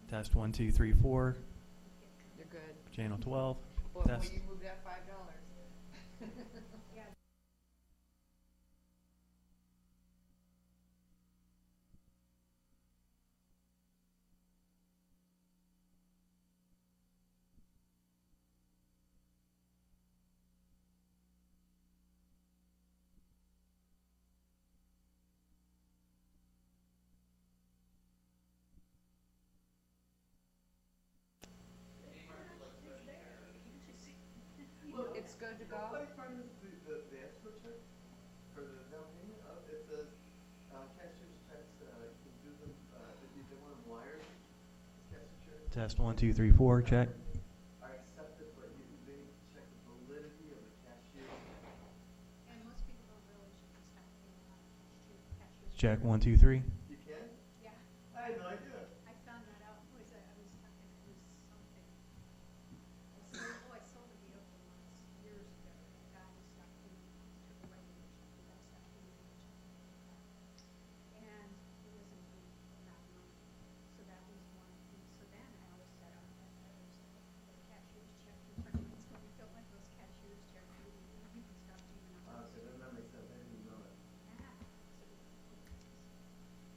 Test 1, 2, 3, 4. You're good. Channel 12. Well, Test. will you move that $5? Yeah. It's good to go. What part is the escrow check for the down payment? It says cashier's checks, you can do them, if they want them wired, cashier checks. Test 1, 2, 3, 4. Check. Are accepted, but they need to check the validity of the cashier. And most people don't really should just have to pay a lot of cashiers. Check 1, 2, 3. You can? Yeah, I had no idea. I found that out. I was talking, it was something. I sold a vehicle once years ago. The guy stopped paying, took a regular check, the guy stopped paying the check. And it wasn't a big amount of money. So that was one thing. So then I always said, the cashier's check return, so we don't let those cashier's checks, you can stop paying on those. Okay, then that makes sense. I didn't know that. Yeah. So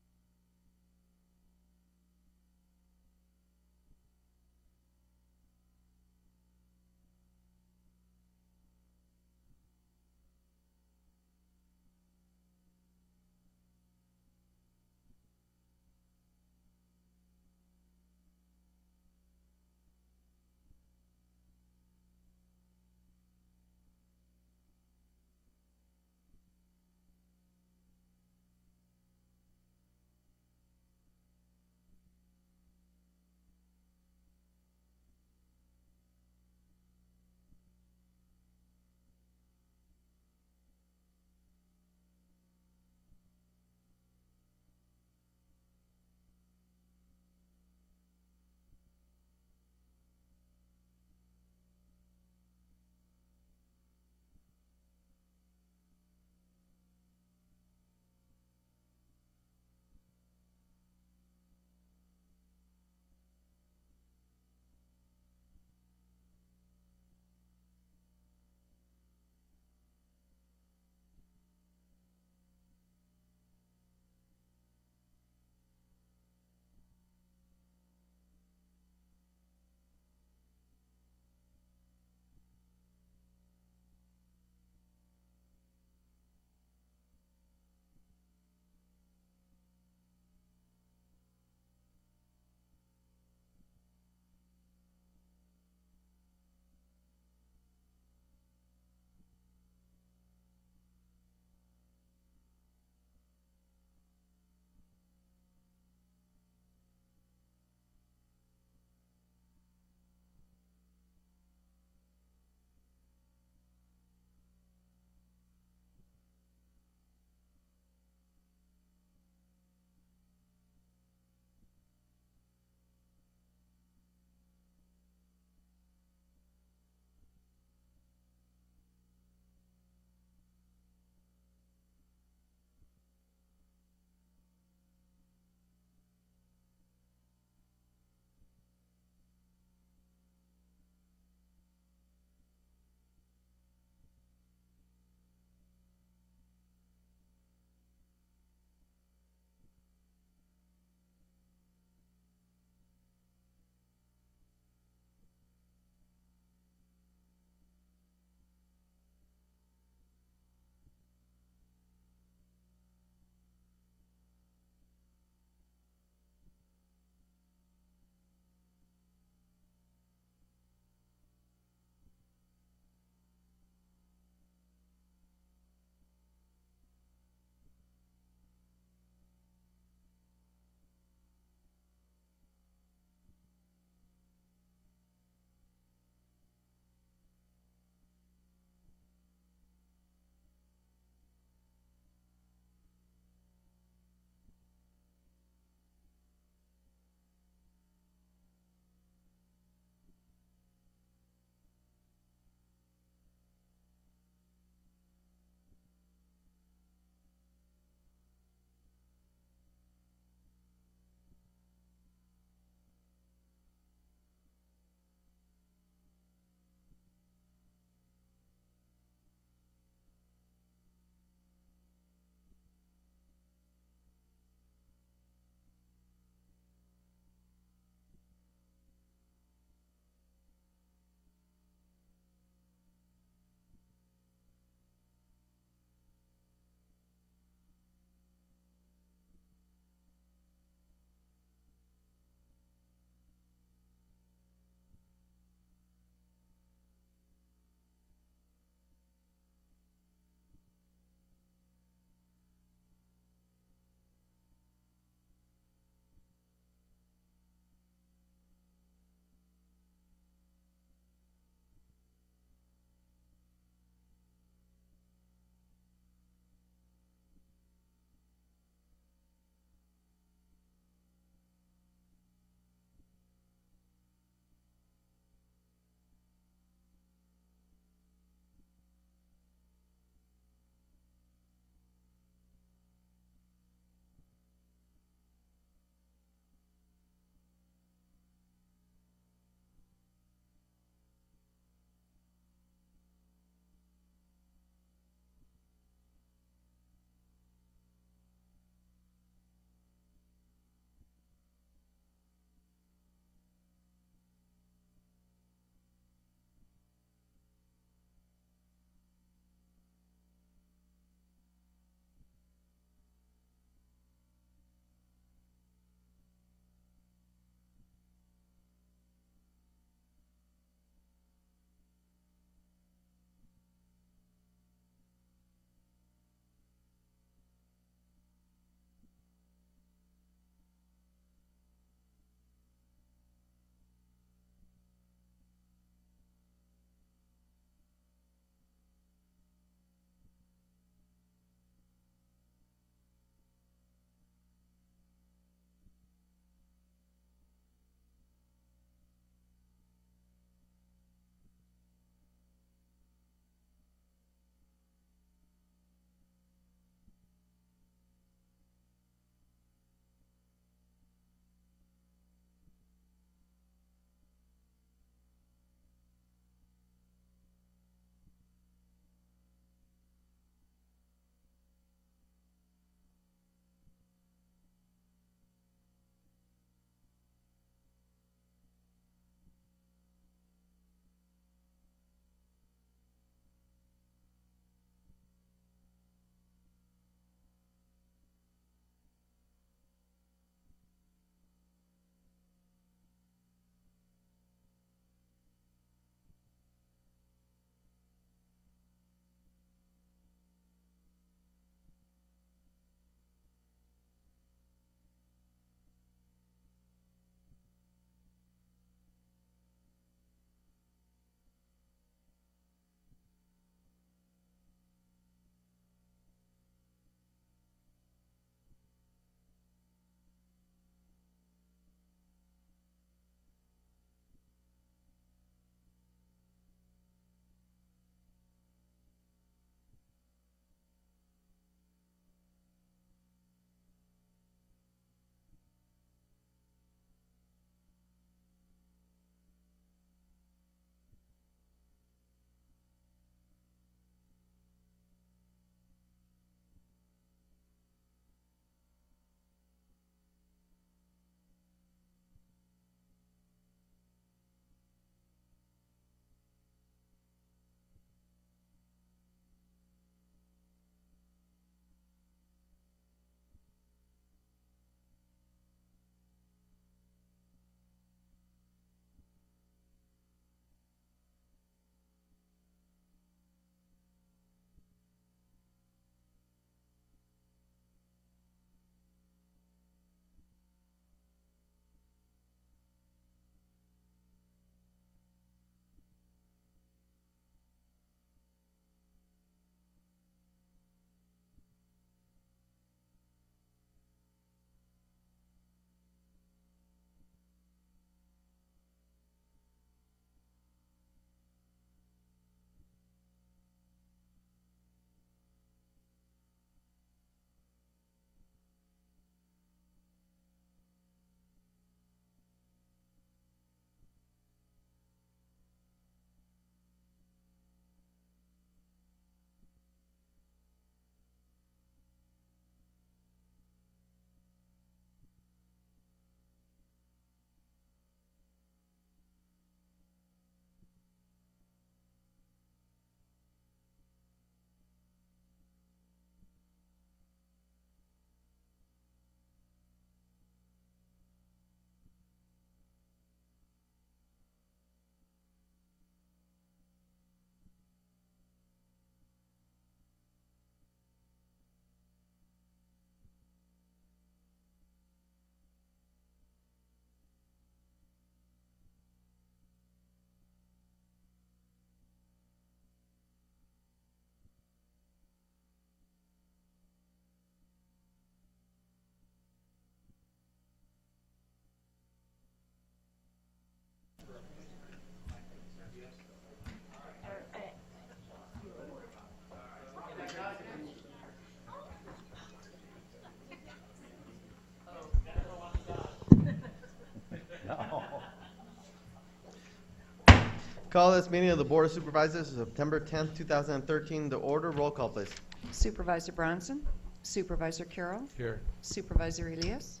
Call this meeting of the Board of Supervisors of September 10th, 2013 to order. Roll call, please. Supervisor Bronson, Supervisor Carroll, Here. Supervisor Elias,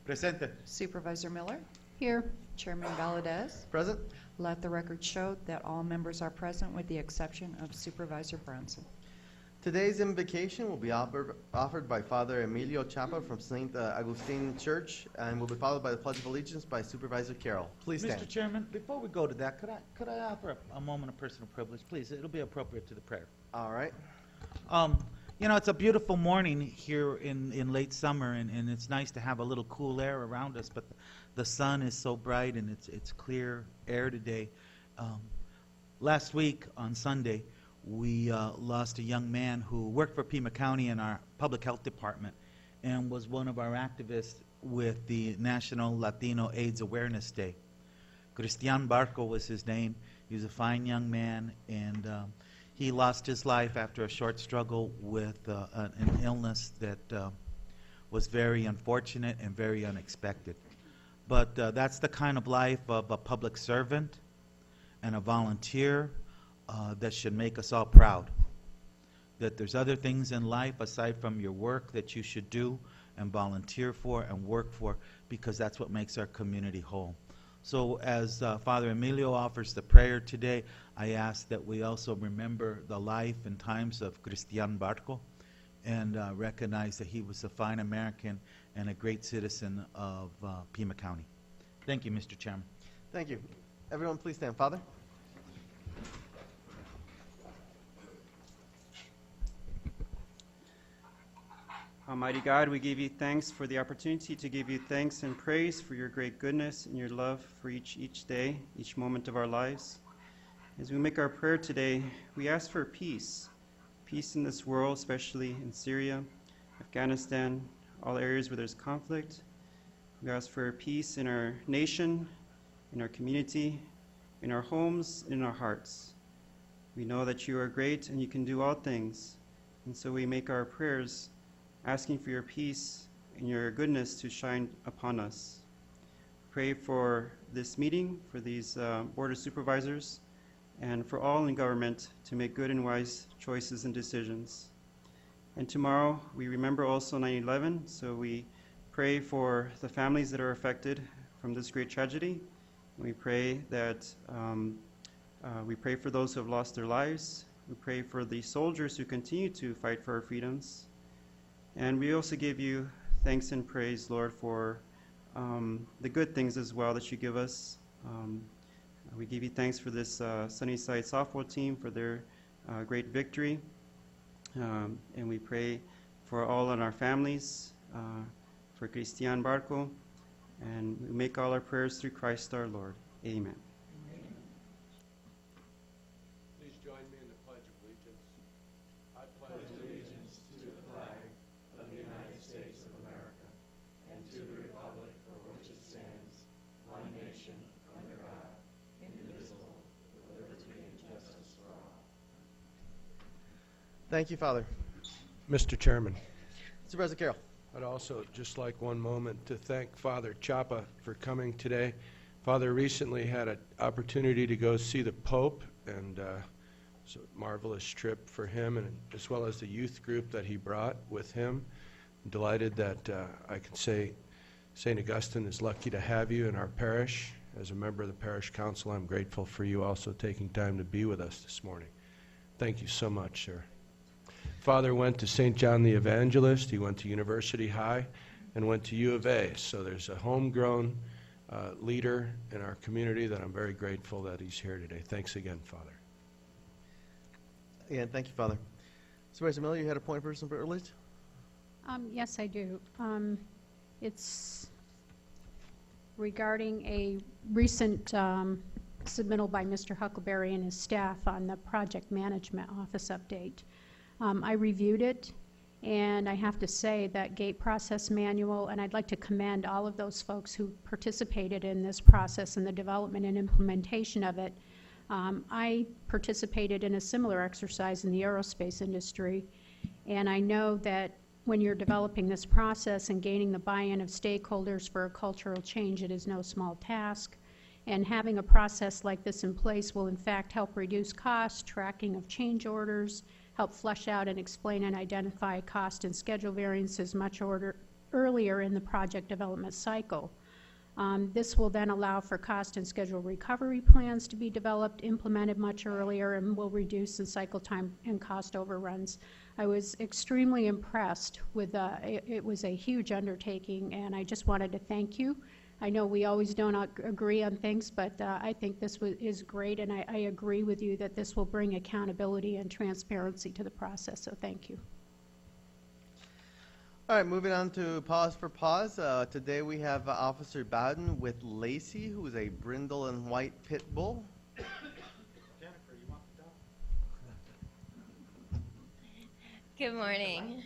Presente. Supervisor Miller, Here. Chairman Valadez. Present. Let the record show that all members are present with the exception of Supervisor Bronson. Today's invocation will be offered by Father Emilio Chapa from St. Augustine Church and will be followed by the Pledge of Allegiance by Supervisor Carroll. Please stand. Mr. Chairman, before we go to that, could I offer a moment of personal privilege, please? It'll be appropriate to the prayer. All right. You know, it's a beautiful morning here in late summer, and it's nice to have a little cool air around us, but the sun is so bright and it's clear air today. Last week on Sunday, we lost a young man who worked for Pima County in our public health department and was one of our activists with the National Latino AIDS Awareness Day. Cristian Barco was his name. He was a fine young man, and he lost his life after a short struggle with an illness that was very unfortunate and very unexpected. But that's the kind of life of a public servant and a volunteer that should make us all proud. That there's other things in life aside from your work that you should do and volunteer for and work for, because that's what makes our community whole. So as Father Emilio offers the prayer today, I ask that we also remember the life and times of Cristian Barco and recognize that he was a fine American and a great citizen of Pima County. Thank you, Mr. Chairman. Thank you. Everyone, please stand. Father. Almighty God, we give you thanks for the opportunity to give you thanks and praise for your great goodness and your love for each day, each moment of our lives. As we make our prayer today, we ask for peace. Peace in this world, especially in Syria, Afghanistan, all areas where there's conflict. We ask for peace in our nation, in our community, in our homes, in our hearts. We know that you are great and you can do all things. And so we make our prayers asking for your peace and your goodness to shine upon us. Pray for this meeting, for these Board of Supervisors, and for all in government to make good and wise choices and decisions. And tomorrow, we remember also 9/11, so we pray for the families that are affected from this great tragedy. We pray that we pray for those who have lost their lives. We pray for the soldiers who continue to fight for our freedoms. And we also give you thanks and praise, Lord, for the good things as well that you give us. We give you thanks for this Sunnyside softball team, for their great victory. And we pray for all in our families, for Cristian Barco. And we make all our prayers through Christ our Lord. Amen. Please join me in the Pledge of Allegiance. I pledge allegiance to the flag of the United States of America and to the republic for which it stands, one nation, under God, indivisible, with liberty and justice for all. Thank you, Father. Mr. Chairman, Supervisor Carroll. I'd also just like one moment to thank Father Chapa for coming today. Father recently had an opportunity to go see the Pope, and it's a marvelous trip for him, and as well as the youth group that he brought with him. I'm delighted that I can say St. Augustine is lucky to have you in our parish. As a member of the parish council, I'm grateful for you also taking time to be with us this morning. Thank you so much, sir. Father went to St. John the Evangelist, he went to University High, and went to U of A. So there's a homegrown leader in our community that I'm very grateful that he's here today. Thanks again, Father. Again, thank you, Father. Supervisor Miller, you had a point of personal privilege? Yes, I do. It's regarding a recent submittal by Mr. Huckleberry and his staff on the Project Management Office update. I reviewed it, and I have to say that gate process manual, and I'd like to commend all of those folks who participated in this process and the development and implementation of it. I participated in a similar exercise in the aerospace industry, and I know that when you're developing this process and gaining the buy-in of stakeholders for a cultural change, it is no small task. And having a process like this in place will in fact help reduce costs, tracking of change orders, help flesh out and explain and identify cost and schedule variances much earlier in the project development cycle. This will then allow for cost and schedule recovery plans to be developed, implemented much earlier, and will reduce the cycle time and cost overruns. I was extremely impressed with it was a huge undertaking, and I just wanted to thank you. I know we always don't agree on things, but I think this is great, and I agree with you that this will bring accountability and transparency to the process, so thank you. All right, moving on to Pause for Pause. Today we have Officer Bowden with Lacey, who is a brindle and white pit bull. Jennifer, you want the dog? Good morning.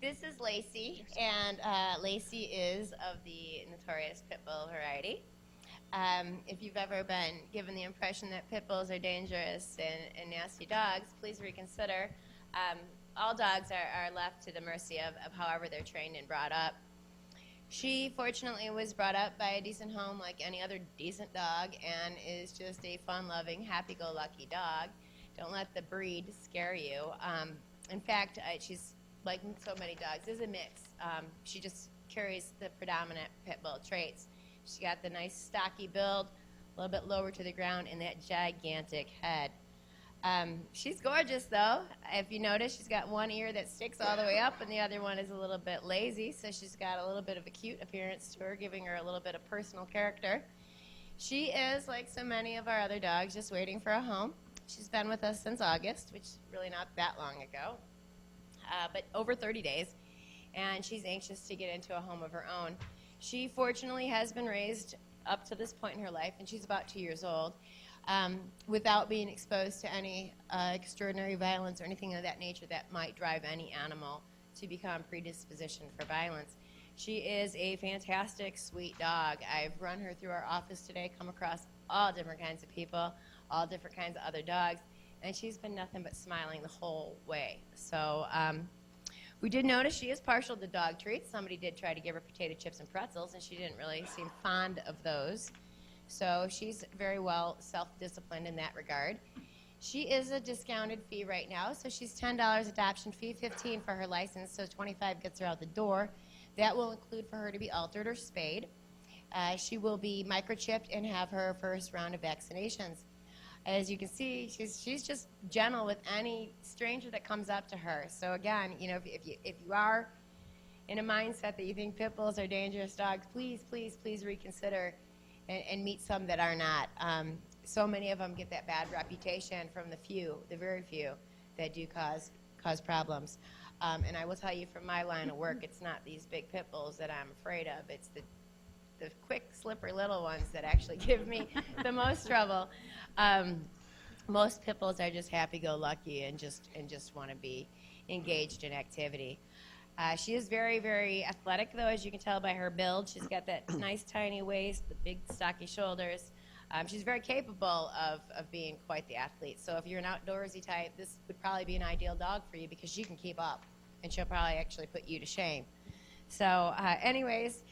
This is Lacey, and Lacey is of the notorious pit bull variety. If you've ever been given the impression that pit bulls are dangerous and nasty dogs, please reconsider. All dogs are left to the mercy of however they're trained and brought up. She fortunately was brought up by a decent home like any other decent dog and is just a fun-loving, happy-go-lucky dog. Don't let the breed scare you. In fact, she's like so many dogs, is a mix. She just carries the predominant pit bull traits. She's got the nice stocky build, a little bit lower to the ground, and that gigantic head. She's gorgeous, though. If you notice, she's got one ear that sticks all the way up, and the other one is a little bit lazy, so she's got a little bit of a cute appearance to her, giving her a little bit of personal character. She is, like so many of our other dogs, just waiting for a home. She's been with us since August, which is really not that long ago, but over 30 days, and she's anxious to get into a home of her own. She fortunately has been raised up to this point in her life, and she's about 2 years old, without being exposed to any extraordinary violence or anything of that nature that might drive any animal to become predispositioned for violence. She is a fantastic, sweet dog. I've run her through our office today, come across all different kinds of people, all different kinds of other dogs, and she's been nothing but smiling the whole way. So we did notice she is partial to dog treats. Somebody did try to give her potato chips and pretzels, and she didn't really seem fond of those. So she's very well self-disciplined in that regard. She is a discounted fee right now, so she's $10 adoption fee, $15 for her license, so $25 gets her out the door. That will include for her to be altered or spayed. She will be microchipped and have her first round of vaccinations. As you can see, she's just gentle with any stranger that comes up to her. So again, you know, if you are in a mindset that you think pit bulls are dangerous dogs, please, please, please reconsider and meet some that are not. So many of them get that bad reputation from the very few that do cause problems. And I will tell you from my line of work, it's not these big pit bulls that I'm afraid of. It's the quick, slippery little ones that actually give me the most trouble. Most pit bulls are just happy-go-lucky and just want to be engaged in activity. She is very, very athletic, though, as you can tell by her build. She's got that nice, tiny waist, the big, stocky shoulders. She's very capable of being quite the athlete. So if you're an outdoorsy type, this would probably be an ideal dog for you because she can keep up, and she'll probably actually put you to shame. So anyways,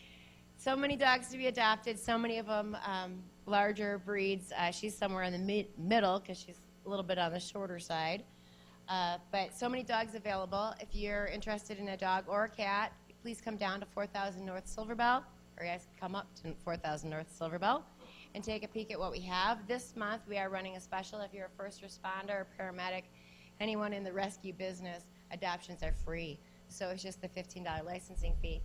so many dogs to be adopted, so many of them larger breeds. She's somewhere in the middle because she's a little bit on the shorter side. But so many dogs available. If you're interested in a dog or a cat, please come down to 4000 North Silverbell, or guys come up to 4000 North Silverbell and take a peek at what we have. This month we are running a special. If you're a first responder, paramedic, anyone in the rescue business, adoptions are free. So it's just the $15 licensing fee.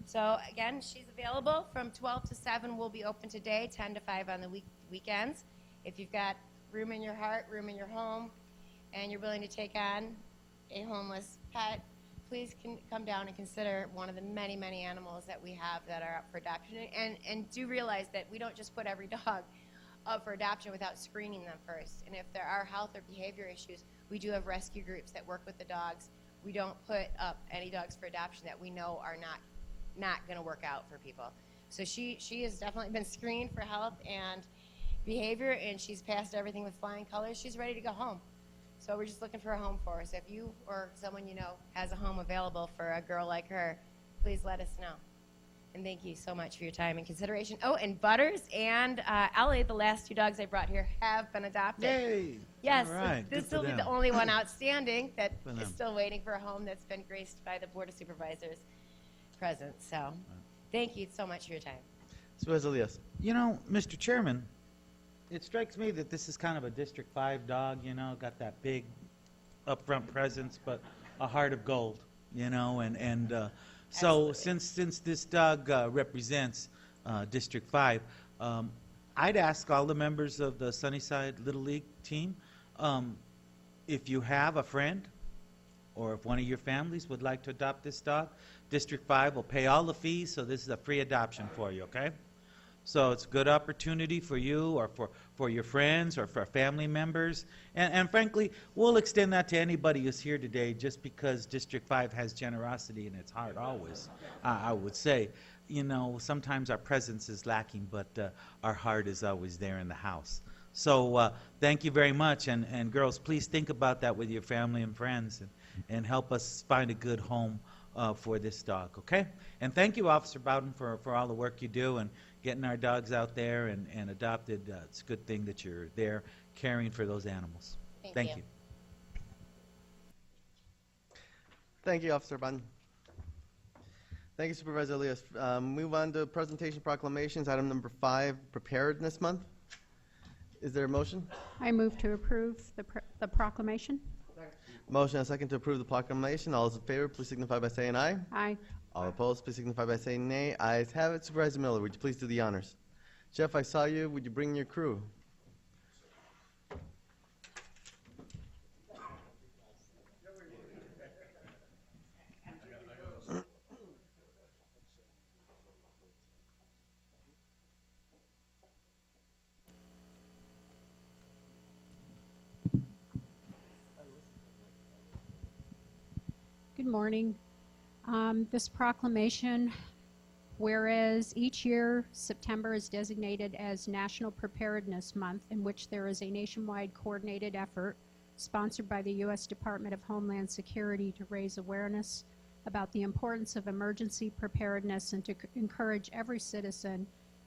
So again, she's available from 12 to 7. We'll be open today, 10 to 5 on the weekends. If you've got room in your heart, room in your home, and you're willing to take on a homeless pet, please come down and consider one of the many, many animals that we have that are up for adoption. And do realize that we don't just put every dog up for adoption without screening them first. And if there are health or behavior issues, we do have rescue groups that work with the dogs. We don't put up any dogs for adoption that we know are not going to work out for people. So she has definitely been screened for health and behavior, and she's passed everything with flying colors. She's ready to go home. So we're just looking for a home for her. So if you or someone you know has a home available for a girl like her, please let us know. And thank you so much for your time and consideration. Oh, and Butters and Ellie, the last two dogs I brought here, have been adopted. Yay! Yes, All right, this good for will be the them. only one outstanding that For is them. still waiting for a home that's been graced by the Board of Supervisors present. So thank you so much for your time. Supervisor Elias. You know, Mr. Chairman, it strikes me that this is kind of a District 5 dog, you know, got that big upfront presence, but a heart of gold, you know, and so Absolutely. since this dog represents District 5, I'd ask all the members of the Sunnyside Little League team, if you have a friend or if one of your families would like to adopt this dog, District 5 will pay all the fees, so this is a free adoption for you, okay? So it's a good opportunity for you or for your friends or for family members. And frankly, we'll extend that to anybody who's here today just because District 5 has generosity in its heart always, I would say. You know, sometimes our presence is lacking, but our heart is always there in the house. So thank you very much. And girls, please think about that with your family and friends and help us find a good home for this dog, okay? And thank you, Officer Bowden, for all the work you do and getting our dogs out there and adopted. It's a good thing that you're there caring for those animals. Thank you. Thank you, Officer Button. Thank you, Supervisor Elias. Move on to presentation proclamations, item number 5, Preparedness Month. Is there a motion? I move to approve the proclamation. Motion and a second to approve the proclamation. All those in favor, please signify by saying aye. Aye. All opposed, please signify by saying nay. Ayes have it. Supervisor Miller, would you please do the honors? Jeff, I saw you. Would you bring your crew? Good morning. This proclamation, whereas each year September is designated as National Preparedness Month, in which there is a nationwide coordinated effort sponsored by the U.S. Department of Homeland Security to raise awareness about the importance of emergency preparedness and to encourage every citizen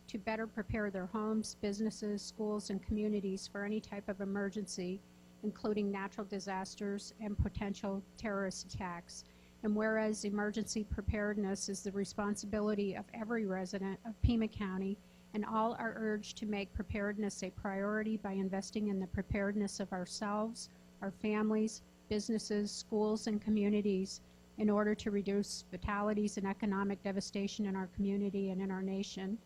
to better prepare their homes, businesses, schools, and communities for any type of emergency, including natural disasters and potential terrorist attacks. And whereas emergency preparedness is the responsibility of every resident of Pima County, and all are urged to make preparedness a priority by investing in the preparedness of ourselves, our families, businesses, schools, and communities in order to reduce fatalities and economic devastation in our community and in our nation.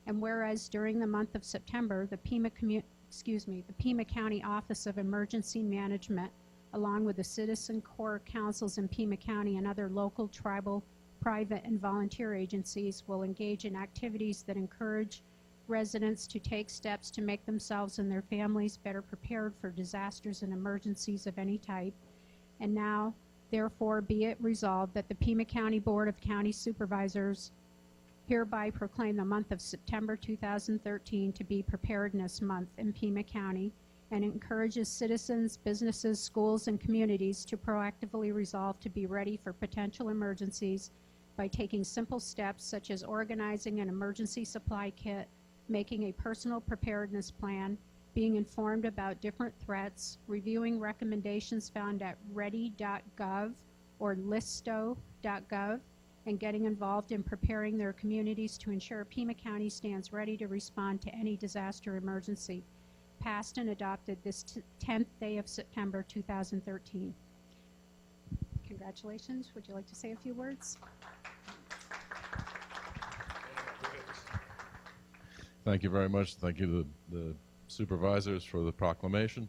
And whereas during the month of September, the Pima County Office of Emergency Management, along with the Citizen Corps Councils in Pima County and other local, tribal, private, and volunteer agencies, will engage in activities that encourage residents to take steps to make themselves and their families better prepared for disasters and emergencies of any type. And now, therefore, be it resolved that the Pima County Board of County Supervisors hereby proclaim the month of September 2013 to be Preparedness Month in Pima County, and encourages citizens, businesses, schools, and communities to proactively resolve to be ready for potential emergencies by taking simple steps such as organizing an emergency supply kit, making a personal preparedness plan, being informed about different threats, reviewing recommendations found at ready.gov or listo.gov, and getting involved in preparing their communities to ensure Pima County stands ready to respond to any disaster emergency. Passed and adopted this 10th day of September 2013. Congratulations. Would you like to say a few words? Thank you very much. Thank you to the supervisors for the proclamation.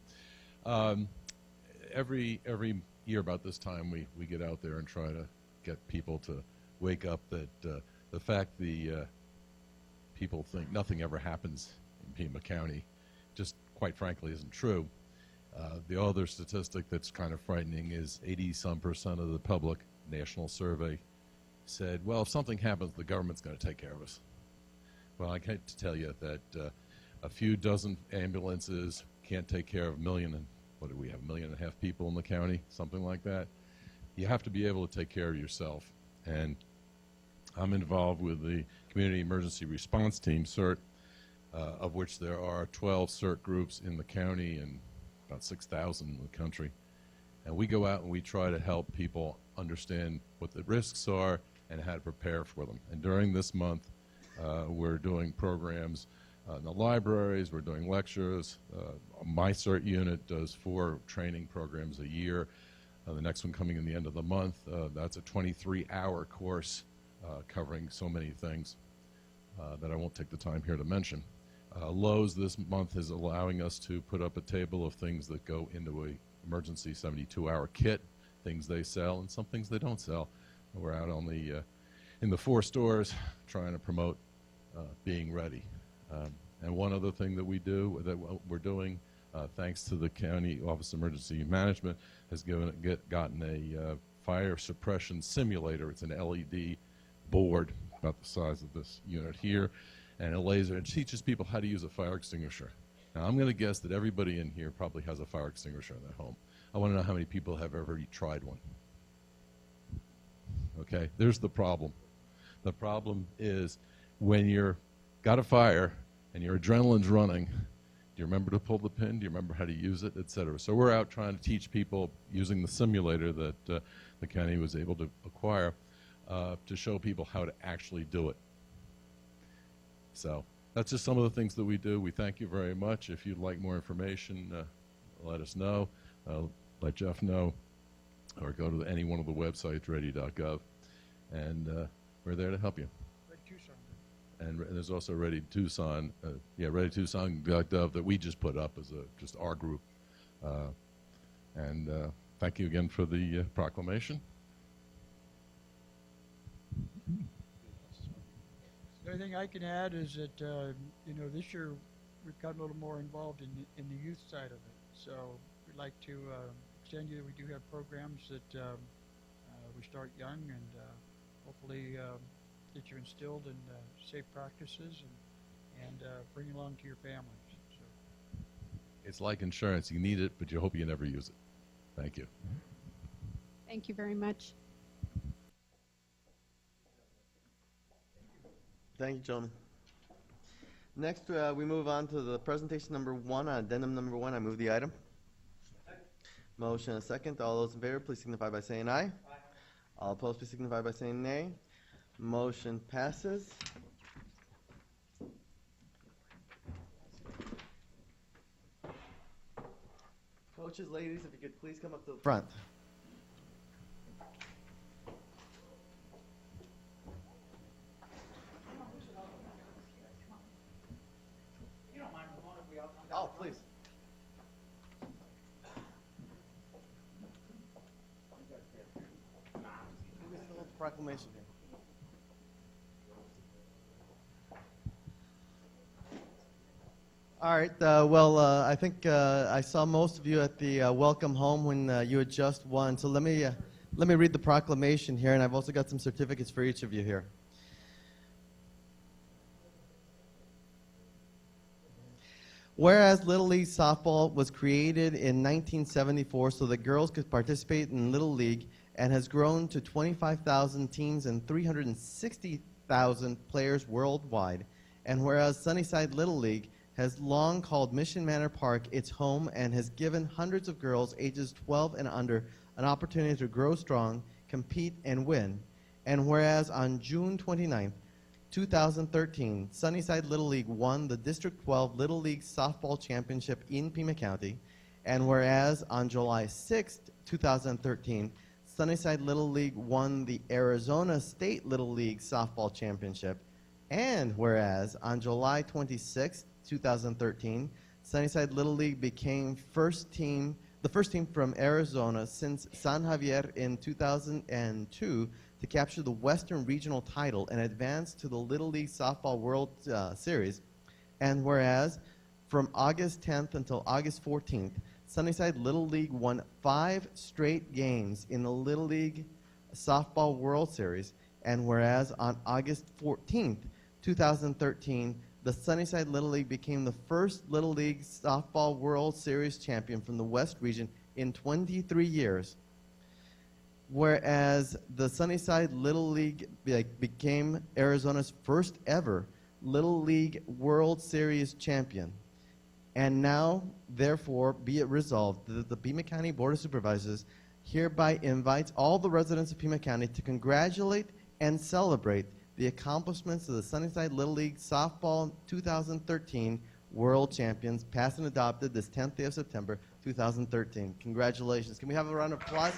Every year about this time, we get out there and try to get people to wake up that the fact people think nothing ever happens in Pima County just quite frankly isn't true. The other statistic that's kind of frightening is 80-some% of the public, national survey, said, well, if something happens, the government's going to take care of us. Well, I hate to tell you that a few dozen ambulances can't take care of 1 million, what do we have, 1.5 million people in the county, something like that. You have to be able to take care of yourself. And I'm involved with the Community Emergency Response Team, CERT, of which there are 12 CERT groups in the county and about 6,000 in the country. And we go out and we try to help people understand what the risks are and how to prepare for them. And during this month, we're doing programs in the libraries, we're doing lectures. My CERT unit does 4 training programs a year. The next one coming in the end of the month, that's a 23-hour course covering so many things that I won't take the time here to mention. Lowe's this month is allowing us to put up a table of things that go into a emergency 72-hour kit, things they sell and some things they don't sell. And we're out on the in the 4 stores trying to promote being ready. And one other thing that we do, that we're doing, thanks to the County Office of Emergency Management, has gotten a fire suppression simulator. It's an LED board about the size of this unit here, and a laser. It teaches people how to use a fire extinguisher. Now, I'm going to guess that everybody in here probably has a fire extinguisher in their home. I want to know how many people have ever tried one. Okay, there's the problem. The problem is when you're got a fire and your adrenaline's running, do you remember to pull the pin? Do you remember how to use it, et cetera? So we're out trying to teach people using the simulator that the county was able to acquire to show people how to actually do it. So that's just some of the things that we do. We thank you very much. If you'd like more information, let us know. Let Jeff know, or go to any one of the websites, ready.gov, and we're there to help you. And there's also Ready Tucson, Ready Tucson.gov that we just put up as just our group. And thank you again for the proclamation. The only thing I can add is that, this year we've got a little more involved in the youth side of it. So we'd like to extend you, we do have programs that we start young and hopefully get you instilled in safe practices and bring along to your families. So. It's like insurance. You need it, but you hope you never use it. Thank you. Thank you very much. Thank you, gentlemen. Next, we move on to the presentation number 1, addendum number 1. I move the item. Motion and a second. All those in favor, please signify by saying aye. All opposed, please signify by saying nay. Motion passes. Coaches, ladies, if you could please come up to the front. Oh, please. Proclamation here. All right. I think I saw most of you at the welcome home when you had just won. So let me read the proclamation here, and I've also got some certificates for each of you here. Whereas Little League Softball was created in 1974 so that girls could participate in Little League and has grown to 25,000 teams and 360,000 players worldwide. And whereas Sunnyside Little League has long called Mission Manor Park its home and has given hundreds of girls ages 12 and under an opportunity to grow strong, compete, and win. And whereas on June 29th, 2013, Sunnyside Little League won the District 12 Little League Softball Championship in Pima County. And whereas on July 6th, 2013, Sunnyside Little League won the Arizona State Little League Softball Championship. And whereas on July 26th, 2013, Sunnyside Little League became the first team from Arizona since San Javier in 2002 to capture the Western Regional title and advance to the Little League Softball World Series. And whereas from August 10th until August 14th, Sunnyside Little League won 5 straight games in the Little League Softball World Series. And whereas on August 14th, 2013, the Sunnyside Little League became the first Little League Softball World Series champion from the West Region in 23 years. Whereas the Sunnyside Little League became Arizona's first ever Little League World Series champion. And now, therefore, be it resolved that the Pima County Board of Supervisors hereby invites all the residents of Pima County to congratulate and celebrate the accomplishments of the Sunnyside Little League Softball 2013 World Champions, passed and adopted this 10th day of September 2013. Congratulations. Can we have a round of applause?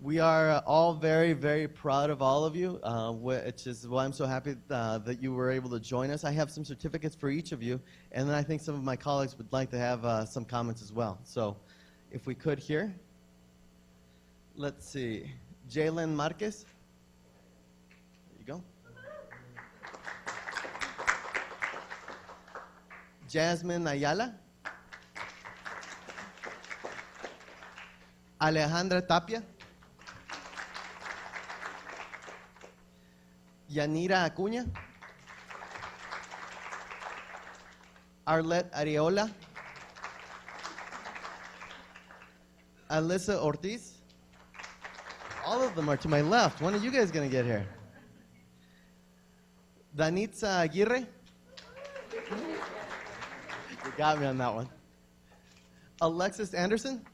We are all very, very proud of all of you, which is why I'm so happy that you were able to join us. I have some certificates for each of you, and then I think some of my colleagues would like to have some comments as well. So if we could here. Let's see. Jalen Marquez. There you go. Jasmine Ayala. Alejandra Tapia. Yanira Acuña, Arlette Areola, Alyssa Ortiz. All of them are to my left. When are you guys going to get here? Danitza Aguirre. You got me on that one. Alexis Anderson.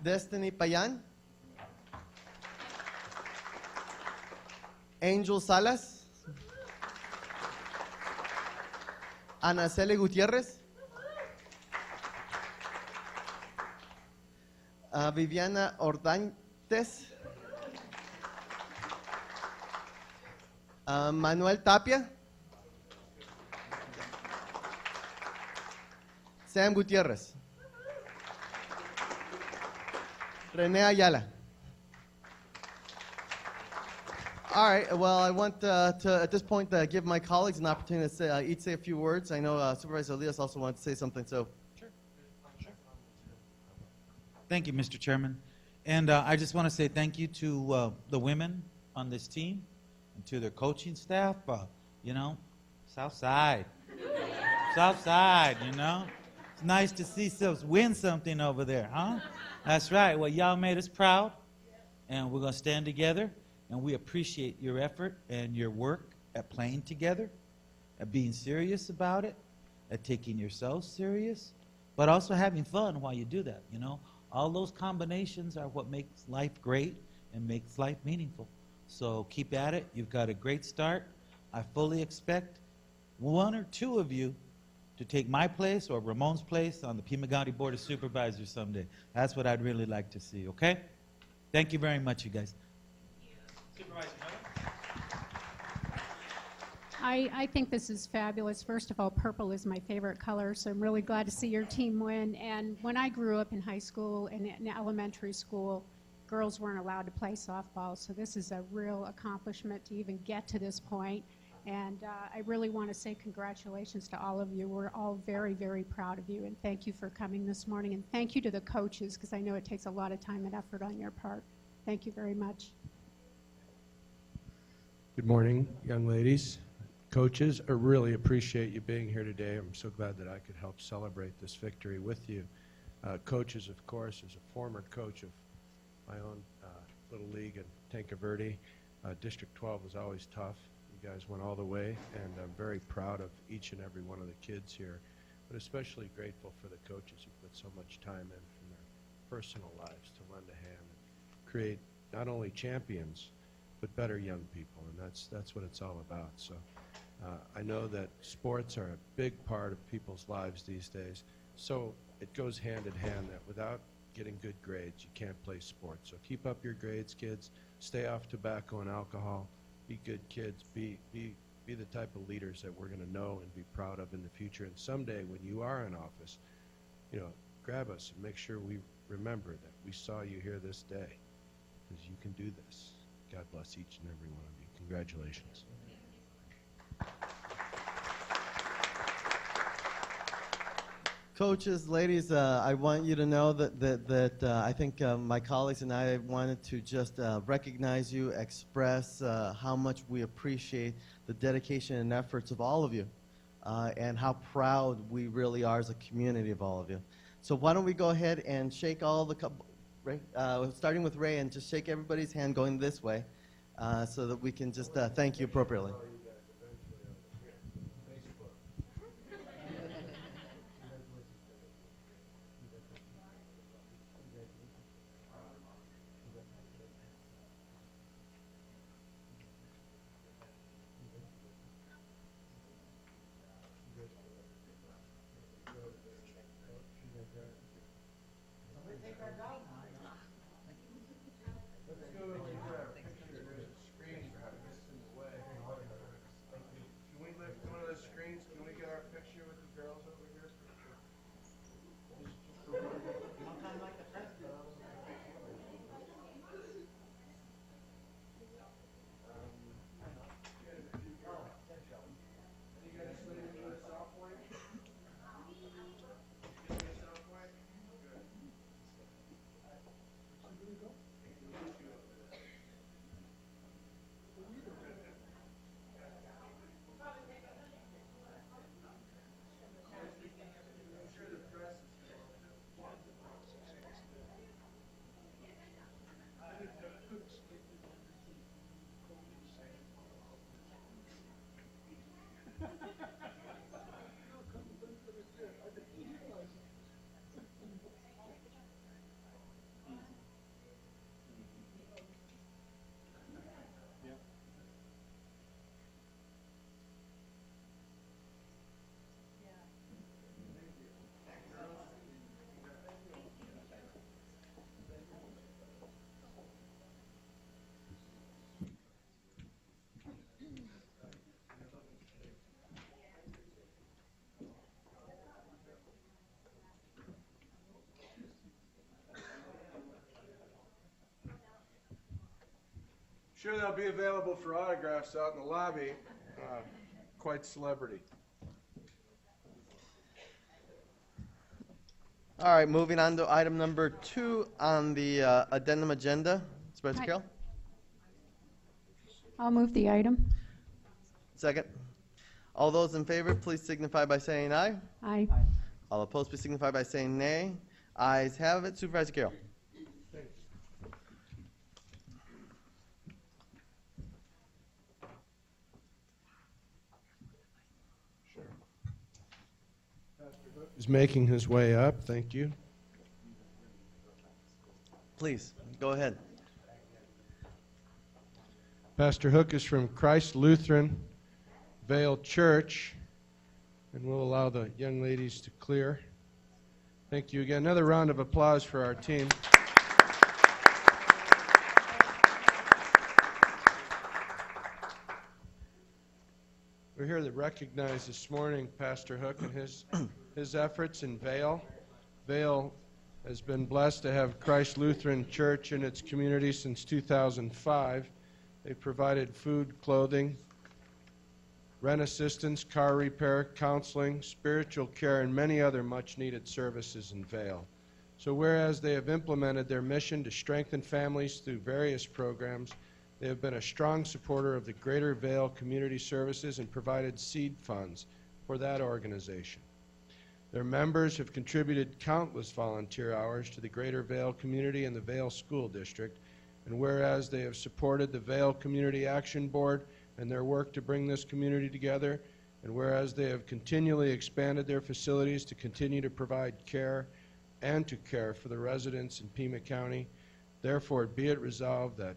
Destiny Payan. Angel Salas, Anaceli Gutierrez, Viviana Ordantes, Manuel Tapia, Sam Gutierrez, René Ayala. All right. Well, I want to, at this point, give my colleagues an opportunity to each say a few words. I know Supervisor Elias also wanted to say something. So, Sure. Thank you, Mr. Chairman. And I just want to say thank you to the women on this team and to their coaching staff. South Side. South Side, It's nice to see us win something over there, huh? That's right. Well, y'all made us proud, and we're going to stand together. And we appreciate your effort and your work at playing together, at being serious about it, at taking yourselves serious, but also having fun while you do that, All those combinations are what makes life great and makes life meaningful. So keep at it. You've got a great start. I fully expect one or two of you to take my place or Ramon's place on the Pima County Board of Supervisors someday. That's what I'd really like to see, okay? Thank you very much, you guys. Supervisor Miller? I think this is fabulous. First of all, purple is my favorite color, so I'm really glad to see your team win. And when I grew up in high school and in elementary school, girls weren't allowed to play softball, so this is a real accomplishment to even get to this point. And I really want to say congratulations to all of you. We're all very, very proud of you, and thank you for coming this morning. And thank you to the coaches, because I know it takes a lot of time and effort on your part. Thank you very much. Good morning, young ladies. Coaches, I really appreciate you being here today. I'm so glad that I could help celebrate this victory with you. Coaches, of course, as a former coach of my own Little League in Tanque Verde, District 12 was always tough. You guys went all the way, and I'm very proud of each and every one of the kids here, but especially grateful for the coaches who put so much time in from their personal lives to lend a hand and create not only champions, but better young people, and that's what it's all about. So I know that sports are a big part of people's lives these days, so it goes hand in hand that without getting good grades, you can't play sports. So keep up your grades, kids. Stay off tobacco and alcohol. Be good kids. Be the type of leaders that we're going to know and be proud of in the future. And someday when you are in office, grab us and make sure we remember that we saw you here this day, because you can do this. God bless each and every one of you. Congratulations. Coaches, ladies, I want you to know that I think my colleagues and I wanted to just recognize you, express how much we appreciate the dedication and efforts of all of you, and how proud we really are as a community of all of you. So why don't we go ahead and shake all the, Ray, starting with Ray, and just shake everybody's hand going this way, so that we can just thank you appropriately. Can we lift one of those screens? Can we get our picture with the girls over here? Sure, they'll be available for autographs out in the lobby. Quite celebrity. All right, moving on to item number 2 on the addendum agenda. Supervisor Aye. Carroll? I'll move the item. Second. All those in favor, please signify by saying aye. Aye. All opposed, please signify by saying nay. Ayes have it. Supervisor Carroll? Is making his way up. Thank you. Please, go ahead. Pastor Hook is from Christ Lutheran Vale Church, and we'll allow the young ladies to clear. Thank you again. Another round of applause for our team. We're here to recognize this morning Pastor Hook and his efforts in Vale. Vale has been blessed to have Christ Lutheran Church in its community since 2005. They've provided food, clothing, rent assistance, car repair, counseling, spiritual care, and many other much-needed services in Vale. So whereas they have implemented their mission to strengthen families through various programs, they have been a strong supporter of the Greater Vale Community Services and provided seed funds for that organization. Their members have contributed countless volunteer hours to the Greater Vale community and the Vale School District, and whereas they have supported the Vale Community Action Board and their work to bring this community together, and whereas they have continually expanded their facilities to continue to provide care and to care for the residents in Pima County, therefore be it resolved that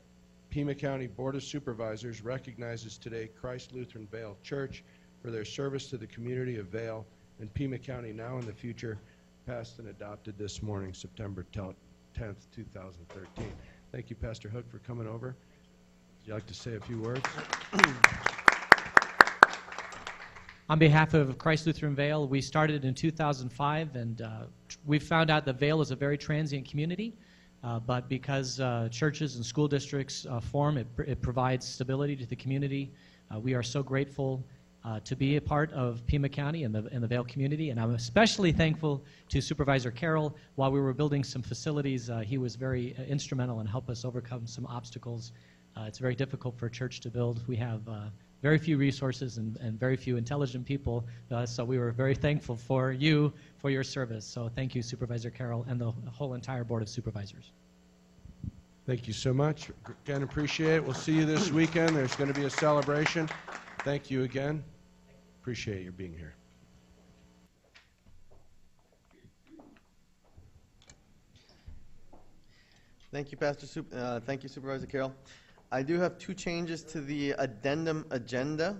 Pima County Board of Supervisors recognizes today Christ Lutheran Vale Church for their service to the community of Vale and Pima County now and the future, passed and adopted this morning, September 10th, 2013. Thank you, Pastor Hook, for coming over. Would you like to say a few words? On behalf of Christ Lutheran Vale, we started in 2005, and we found out that Vale is a very transient community, but because churches and school districts form, it provides stability to the community. We are so grateful to be a part of Pima County and the Vail community. And I'm especially thankful to Supervisor Carroll. While we were building some facilities, he was very instrumental in helping us overcome some obstacles. It's very difficult for a church to build. We have very few resources and very few intelligent people, so we were very thankful for you for your service. So thank you, Supervisor Carroll, and the whole entire Board of Supervisors. Thank you so much. Again, appreciate it. We'll see you this weekend. There's going to be a celebration. Thank you again. Appreciate your being here. Thank you, thank you, Supervisor Carroll. I do have two changes to the addendum agenda.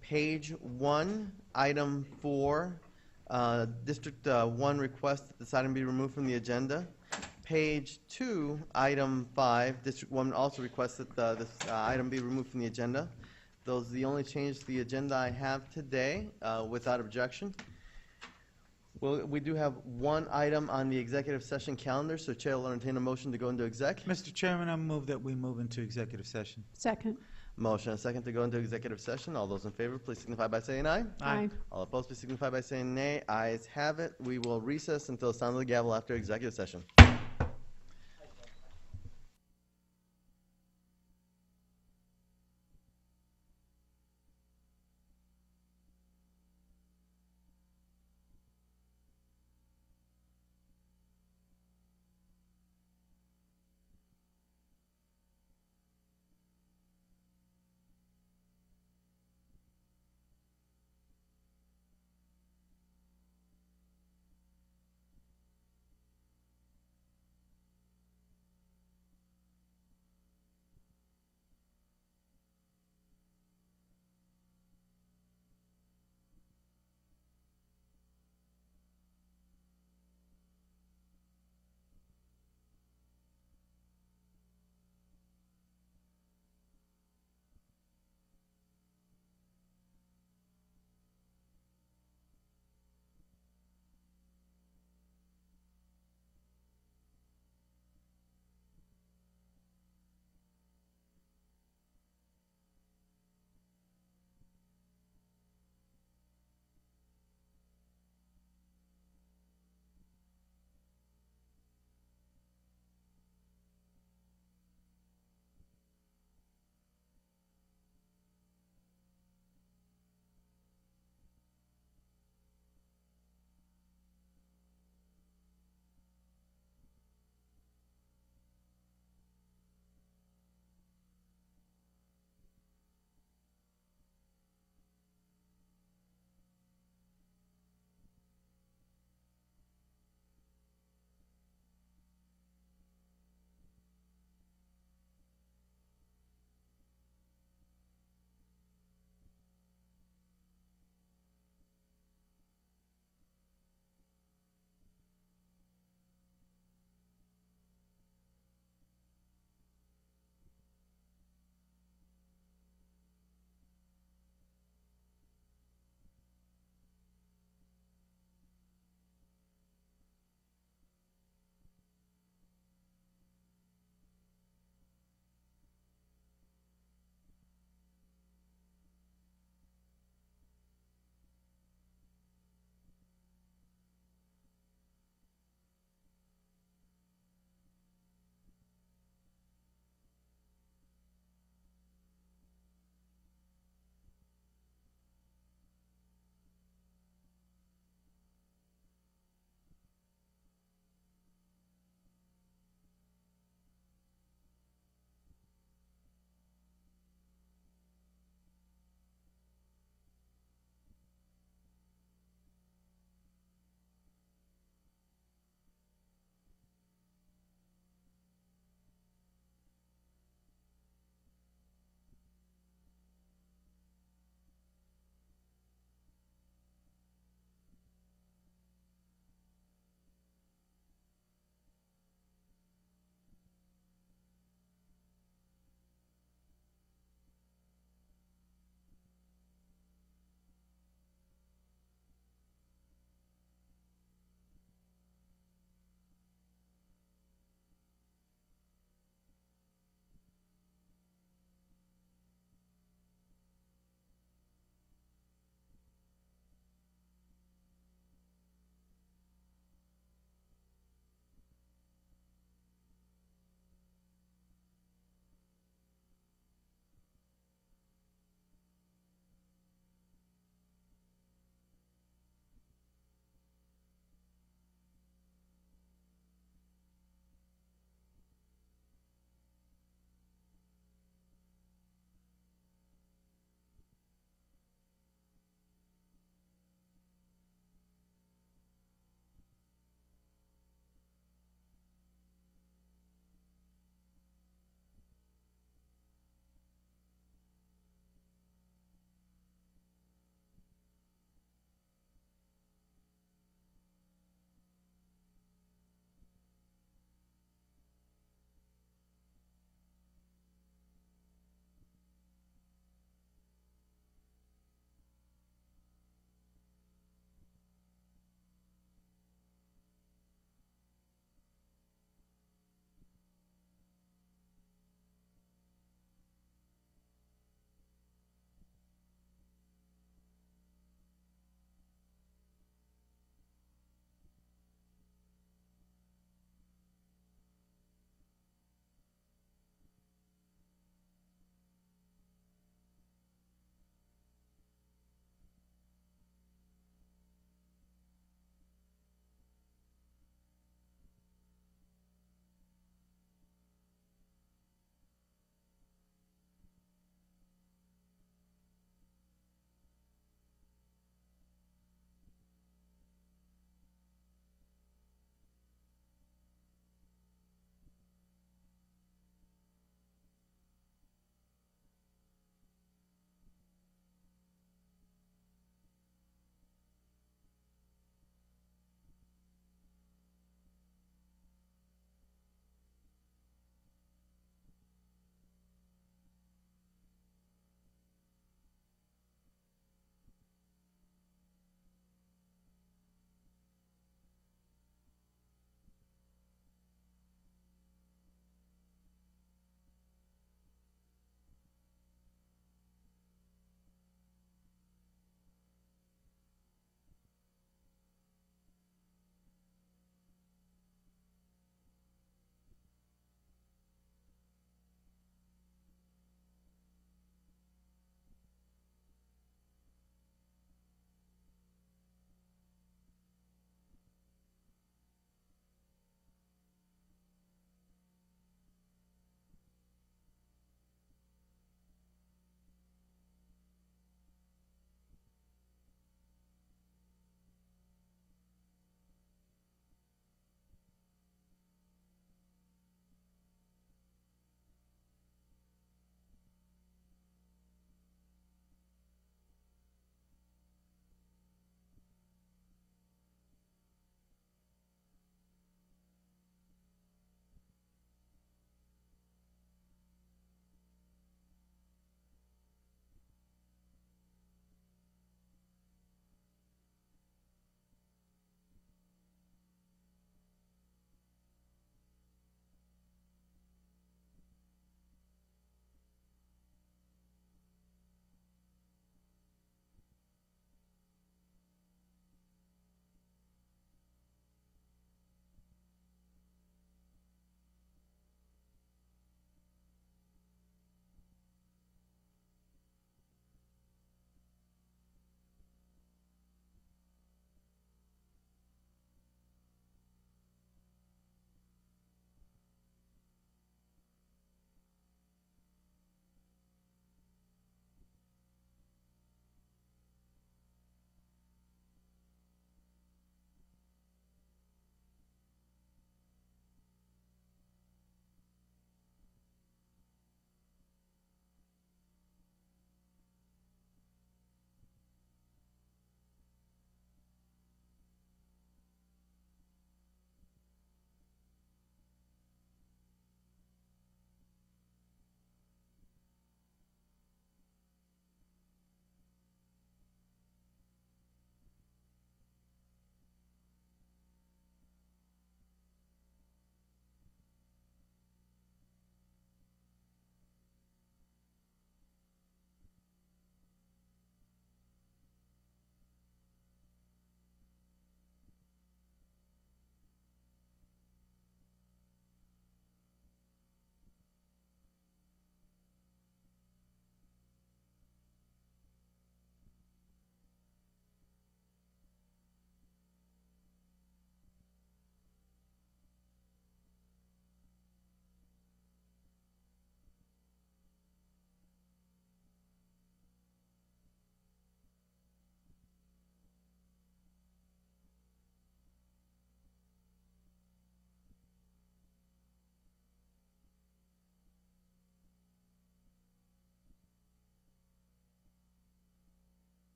Page 1, item 4, District 1 requests that this item be removed from the agenda. Page 2, item 5, District 1 also requests that this item be removed from the agenda. Those are the only changes to the agenda I have today, without objection. Well, we do have one item on the executive session calendar, so Chair will entertain a motion to go into exec. Mr. Chairman, I move that we move into executive session. Second. Motion and a second to go into executive session. All those in favor, please signify by saying aye. Aye. All opposed, please signify by saying nay. Ayes have it. We will recess until the sound of the gavel after executive session.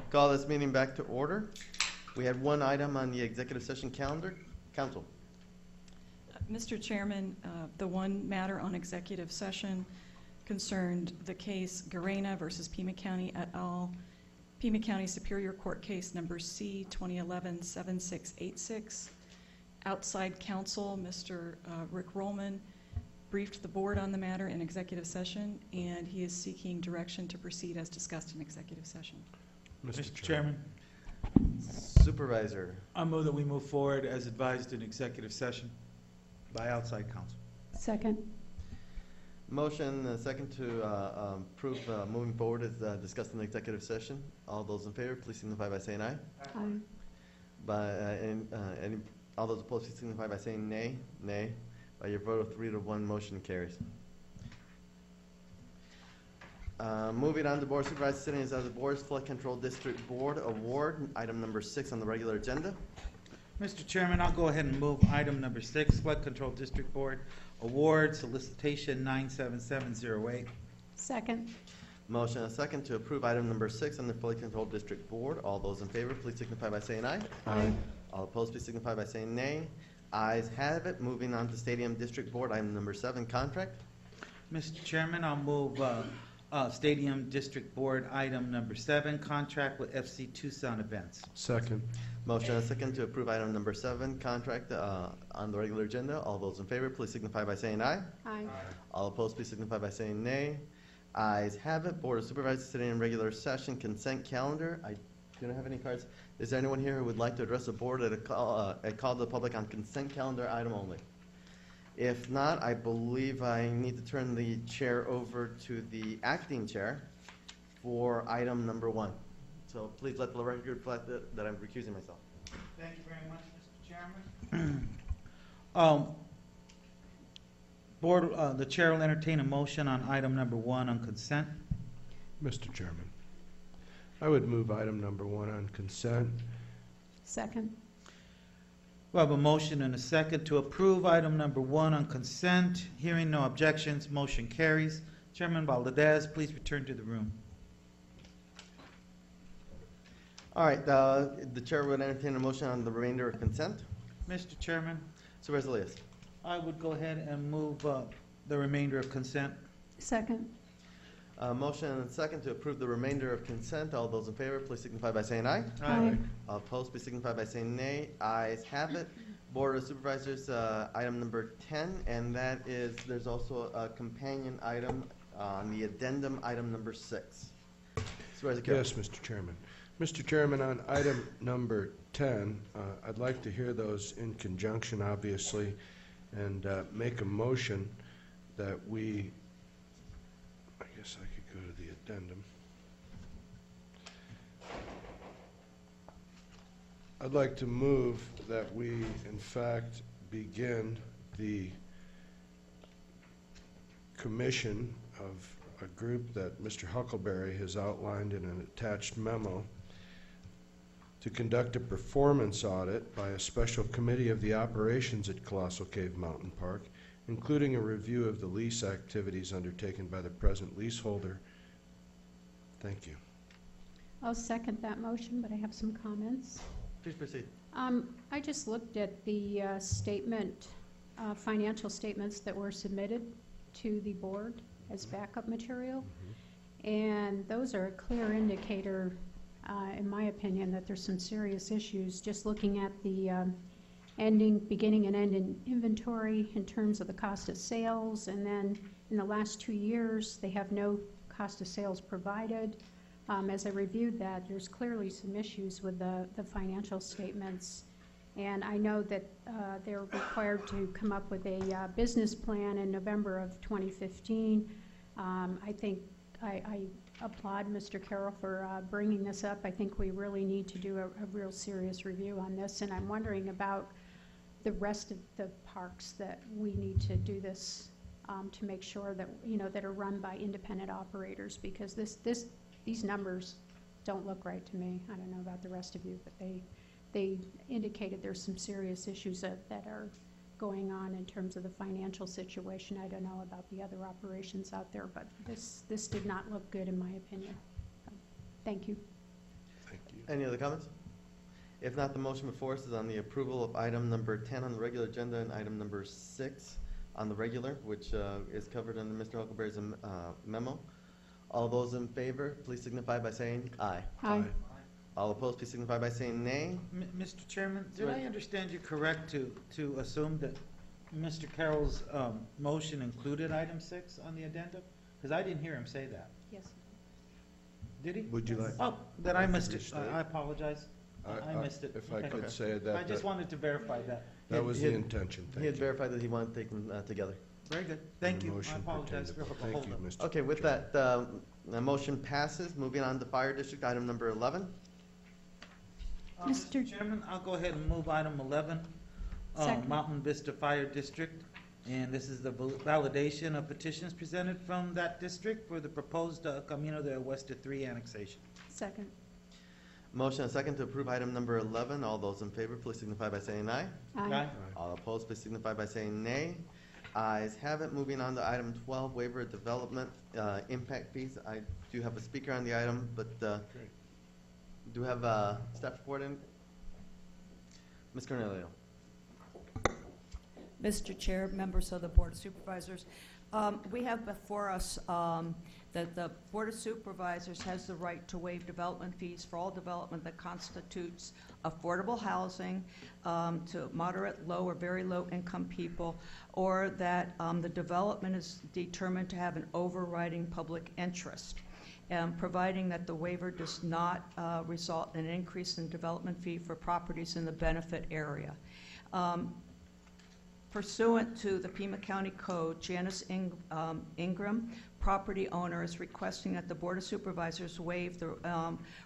Call this meeting back to order. We had one item on the executive session calendar. Council. Mr. Chairman, the one matter on executive session concerned the case Garena versus Pima County et al., Pima County Superior Court case number C 2011-7686. Outside counsel, Mr. Rick Rollman, briefed the board on the matter in executive session, and he is seeking direction to proceed as discussed in executive session. Mr. Chairman, Supervisor. I move that we move forward as advised in executive session by outside counsel. Second. Motion second to approve moving forward as discussed in the executive session. All those in favor, please signify by saying aye. Aye. All those opposed, please signify by saying nay. Nay. By your vote of 3-1, motion carries. Moving on to Board of Supervisors sitting as the Board's Flood Control District Board Award, item number 6 on the regular agenda. Mr. Chairman, I'll go ahead and move item number 6, Flood Control District Board Award Solicitation 97708. Second. Motion and a second to approve item number 6 on the Flood Control District Board. All those in favor, please signify by saying aye. Aye. All opposed, please signify by saying nay. Ayes have it. Moving on to Stadium District Board, item number 7, contract. Mr. Chairman, I'll move Stadium District Board item number 7, contract with FC Tucson Events. Second. Motion and a second to approve item number 7, contract on the regular agenda. All those in favor, please signify by saying aye. Aye. All opposed, please signify by saying nay. Ayes have it. Board of Supervisors sitting in regular session, consent calendar. I do not have any cards. Is there anyone here who would like to address the board at a call to the public on consent calendar item only? If not, I believe I need to turn the chair over to the acting chair for item number 1. So please let the record reflect that I'm recusing myself. Thank you very much, Mr. Chairman. The chair will entertain a motion on item number 1 on consent. Mr. Chairman, I would move item number 1 on consent. Second. We have a motion and a second to approve item number 1 on consent. Hearing no objections, motion carries. Chairman Valdez, please return to the room. All right, the chair would entertain a motion on the remainder of consent. Mr. Chairman, Supervisor Elias. I would go ahead and move the remainder of consent. Second. Motion and a second to approve the remainder of consent. All those in favor, please signify by saying aye. Aye. All opposed, please signify by saying nay. Ayes have it. Board of Supervisors, item number 10, and that is, there's also a companion item on the addendum, item number 6. Supervisor Carroll. Yes, Mr. Chairman. Mr. Chairman, on item number 10, I'd like to hear those in conjunction, obviously, and make a motion that we, I guess I could go to the addendum. I'd like to move that we, in fact, begin the commission of a group that Mr. Huckleberry has outlined in an attached memo to conduct a performance audit by a special committee of the operations at Colossal Cave Mountain Park, including a review of the lease activities undertaken by the present leaseholder. Thank you. I'll second that motion, but I have some comments. Please proceed. I just looked at the financial statements that were submitted to the board as backup material, and those are a clear indicator, in my opinion, that there's some serious issues. Just looking at the beginning and ending inventory in terms of the cost of sales, and then in the last 2 years, they have no cost of sales provided. As I reviewed that, there's clearly some issues with the financial statements. And I know that they're required to come up with a business plan in November of 2015. I think I applaud Mr. Carroll for bringing this up. I think we really need to do a real serious review on this. And I'm wondering about the rest of the parks that we need to do this to make sure that, that are run by independent operators, because these numbers don't look right to me. I don't know about the rest of you, but they indicated there's some serious issues that are going on in terms of the financial situation. I don't know about the other operations out there, but this did not look good in my opinion. Thank you. Thank Any other comments? If not, the motion before us is on the approval of item number 10 on the regular agenda and item number 6 on the regular, which is covered under Mr. Huckleberry's memo. All those in favor, please signify by saying aye. Aye. All opposed, please signify by saying nay. Mr. Chairman, did Right. I understand you correct to assume that Mr. Carroll's motion included item 6 on the addenda? Because I didn't hear him say that. Yes. Did he? Would you like? Oh, then I like to missed it. restate? I apologize. I missed it. If I Okay. could say that. I just wanted to verify that. That was He the had- intention. He Thank had you. verified that he wanted to take them together. Very good. Thank The you. I motion apologize for pertained to- the Thank you, hold up. Mr. Okay, with Chairman. that, the motion passes. Moving on to Fire District, item number 11. Mr. Chairman, I'll go ahead and move item 11, Second. Mountain Vista Fire District. And this is the validation of petitions presented from that district for the proposed Camino del Oeste 3 annexation. Second. Motion and second to approve item number 11. All those in favor, please signify by saying aye. Aye. All opposed, please signify by saying nay. Ayes have it. Moving on to item 12, waiver of development impact fees. I do have a speaker on the item, but Great. do have staff report in? Ms. Cornelio. Mr. Chair, members of the Board of Supervisors, we have before us that the Board of Supervisors has the right to waive development fees for all development that constitutes affordable housing to moderate, low, or very low-income people, or that the development is determined to have an overriding public interest, providing that the waiver does not result in an increase in development fee for properties in the benefit area. Pursuant to the Pima County Code, Janice Ingram, property owner, is requesting that the Board of Supervisors waive the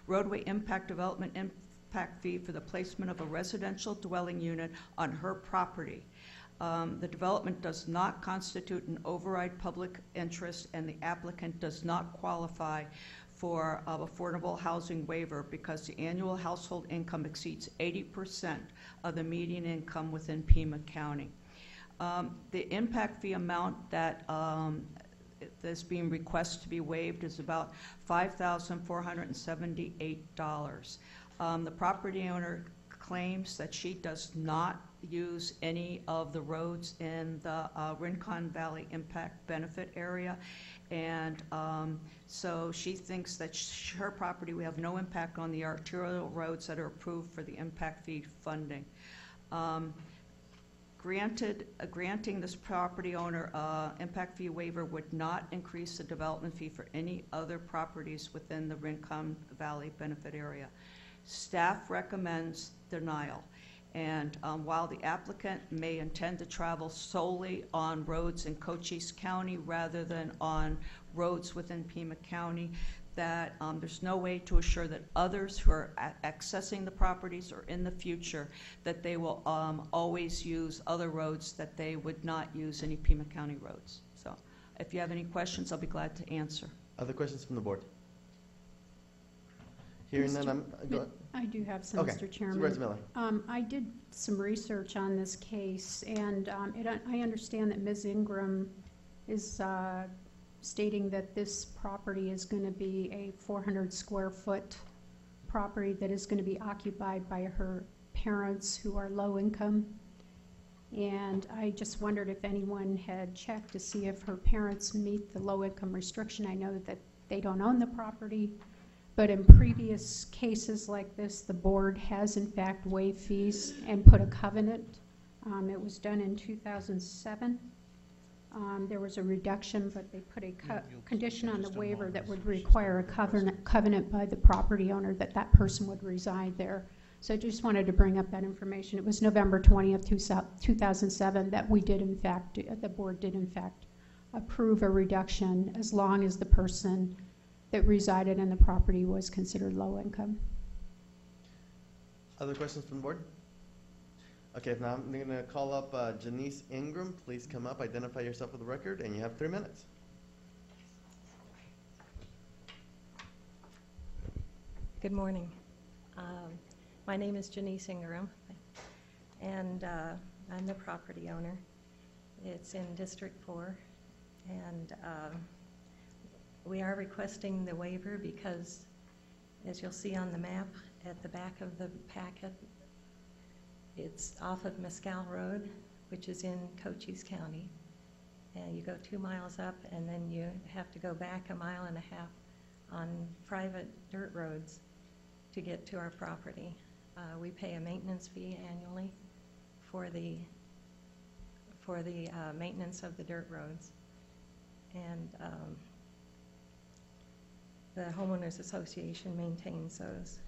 roadway impact development impact fee for the placement of a residential dwelling unit on her property. The development does not constitute an override public interest, and the applicant does not qualify for affordable housing waiver because the annual household income exceeds 80% of the median income within Pima County. The impact fee amount that is being requested to be waived is about $5,478. The property owner claims that she does not use any of the roads in the Rincon Valley Impact Benefit Area, and so she thinks that her property will have no impact on the arterial roads that are approved for the impact fee funding. Granting this property owner impact fee waiver would not increase the development fee for any other properties within the Rincon Valley Benefit Area. Staff recommends denial. And while the applicant may intend to travel solely on roads in Cochise County rather than on roads within Pima County, that there's no way to assure that others who are accessing the properties or in the future that they will always use other roads, that they would not use any Pima County roads. So if you have any questions, I'll be glad to answer. Other questions from the board? Hearing none, go ahead. I do have some, Okay. Mr. Chairman. Supervisor Miller. I did some research on this case, and I understand that Ms. Ingram is stating that this property is going to be a 400-square-foot property that is going to be occupied by her parents who are low income. And I just wondered if anyone had checked to see if her parents meet the low income restriction. I know that they don't own the property, but in previous cases like this, the board has in fact waived fees and put a covenant. It was done in 2007. There was a reduction, but they put a condition on the waiver that would require a covenant by the property owner that that person would reside there. So I just wanted to bring up that information. It was November 20th, 2007 that we did in fact, the board did in fact approve a reduction as long as the person that resided in the property was considered low income. Other questions from the board? Okay, now I'm going to call up Janice Ingram. Please come up, identify yourself for the record, and you have 3 minutes. Good morning. My name is Janice Ingram, and I'm the property owner. It's in District 4, and we are requesting the waiver because As you'll see on the map at the back of the packet, it's off of Mescal Road, which is in Cochise County. And you go 2 miles up, and then you have to go back 1.5 miles on private dirt roads to get to our property. We pay a maintenance fee annually for the maintenance of the dirt roads. And the homeowners association maintains those.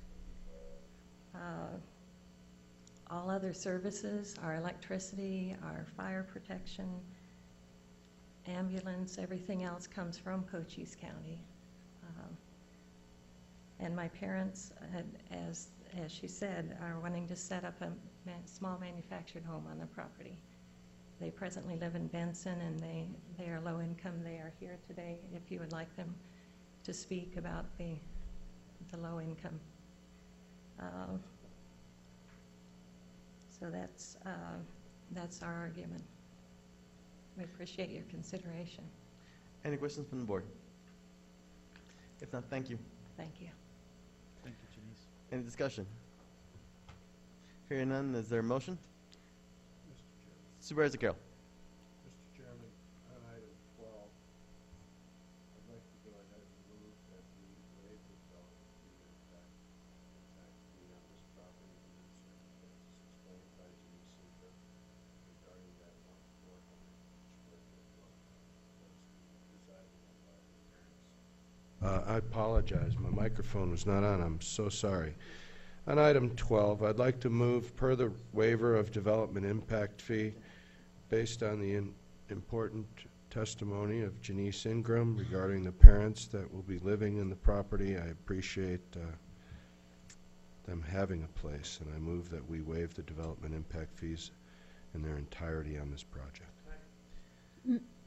All other services, our electricity, our fire protection, ambulance, everything else comes from Cochise County. And my parents, as she said, are wanting to set up a small manufactured home on the property. They presently live in Benson, and they are low income. They are here today if you would like them to speak about the low income. So that's our argument. We appreciate your consideration. Any questions from the board? If not, thank you. Thank you. Thank you, Janice. Any discussion? Hearing none, is there a motion? Supervisor Carroll. Mr. Chairman, on item 12, I'd like to go ahead and move that we waive the development fee impact fee on this property in the circumstances explained by Janice Ingram regarding that 400 square foot lot that's residing on by the parents. I apologize. My microphone was not on. I'm so sorry. On item 12, I'd like to move per the waiver of development impact fee based on the important testimony of Janice Ingram regarding the parents that will be living in the property. I appreciate them having a place, and I move that we waive the development impact fees in their entirety on this project.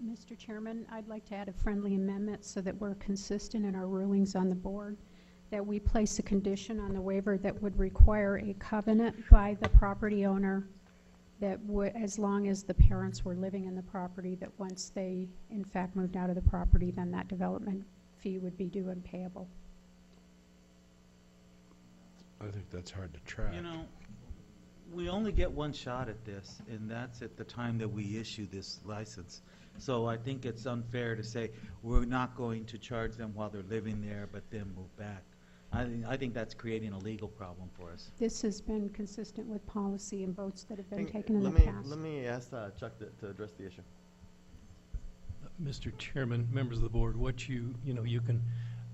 Mr. Chairman, I'd like to add a friendly amendment so that we're consistent in our rulings on the board, that we place a condition on the waiver that would require a covenant by the property owner that would, as long as the parents were living in the property, that once they in fact moved out of the property, then that development fee would be due and payable. I think that's hard to track. You know, we only get one shot at this, and that's at the time that we issue this license. So I think it's unfair to say we're not going to charge them while they're living there, but then move back. I think that's creating a legal problem for us. This has been consistent with policy and votes that have been Hey, taken in the let me- past. Let me ask Chuck to address the issue. Mr. Chairman, members of the board, what you can,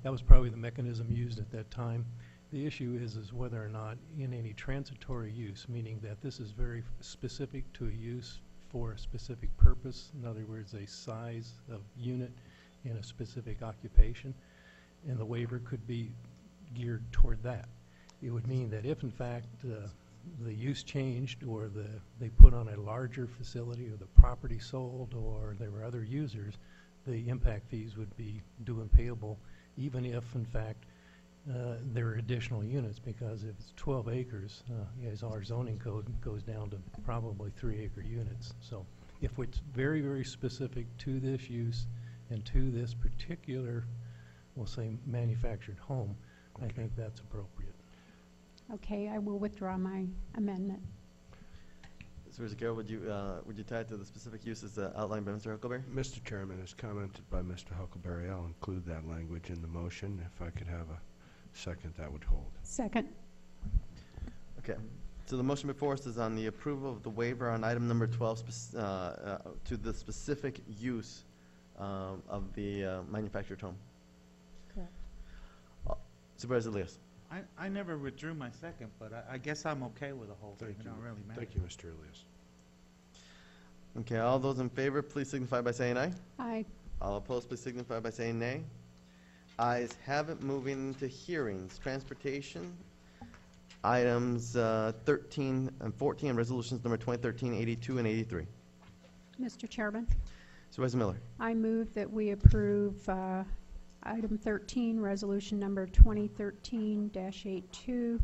that was probably the mechanism used at that time. The issue is whether or not in any transitory use, meaning that this is very specific to a use for a specific purpose, in other words, a size of unit in a specific occupation, and the waiver could be geared toward that. It would mean that if in fact the use changed, or they put on a larger facility, or the property sold, or there were other users, the impact fees would be due and payable, even if in fact there are additional units, because if it's 12 acres, as our zoning code goes down to probably 3-acre units. So if it's very, very specific to this use and to this particular, we'll say, manufactured home, I think that's appropriate. Okay, I will withdraw my amendment. Supervisor Carroll, would you tie it to the specific uses outlined by Mr. Huckleberry? Mr. Chairman, as commented by Mr. Huckleberry, I'll include that language in the motion. If I could have a second, that would hold. Second. Okay. So the motion before us is on the approval of the waiver on item number 12 to the specific use of the manufactured home. Correct. Supervisor Elias. I never withdrew my second, but I guess I'm okay with the whole thing. It don't really matter. Thank you, Mr. Elias. Okay, all those in favor, please signify by saying aye. Aye. All opposed, please signify by saying nay. Ayes have it. Moving into hearings. Transportation, items 13 and 14, resolutions number 2013-82 and 83. Mr. Chairman, Supervisor Miller. I move that we approve item 13, resolution number 2013-82,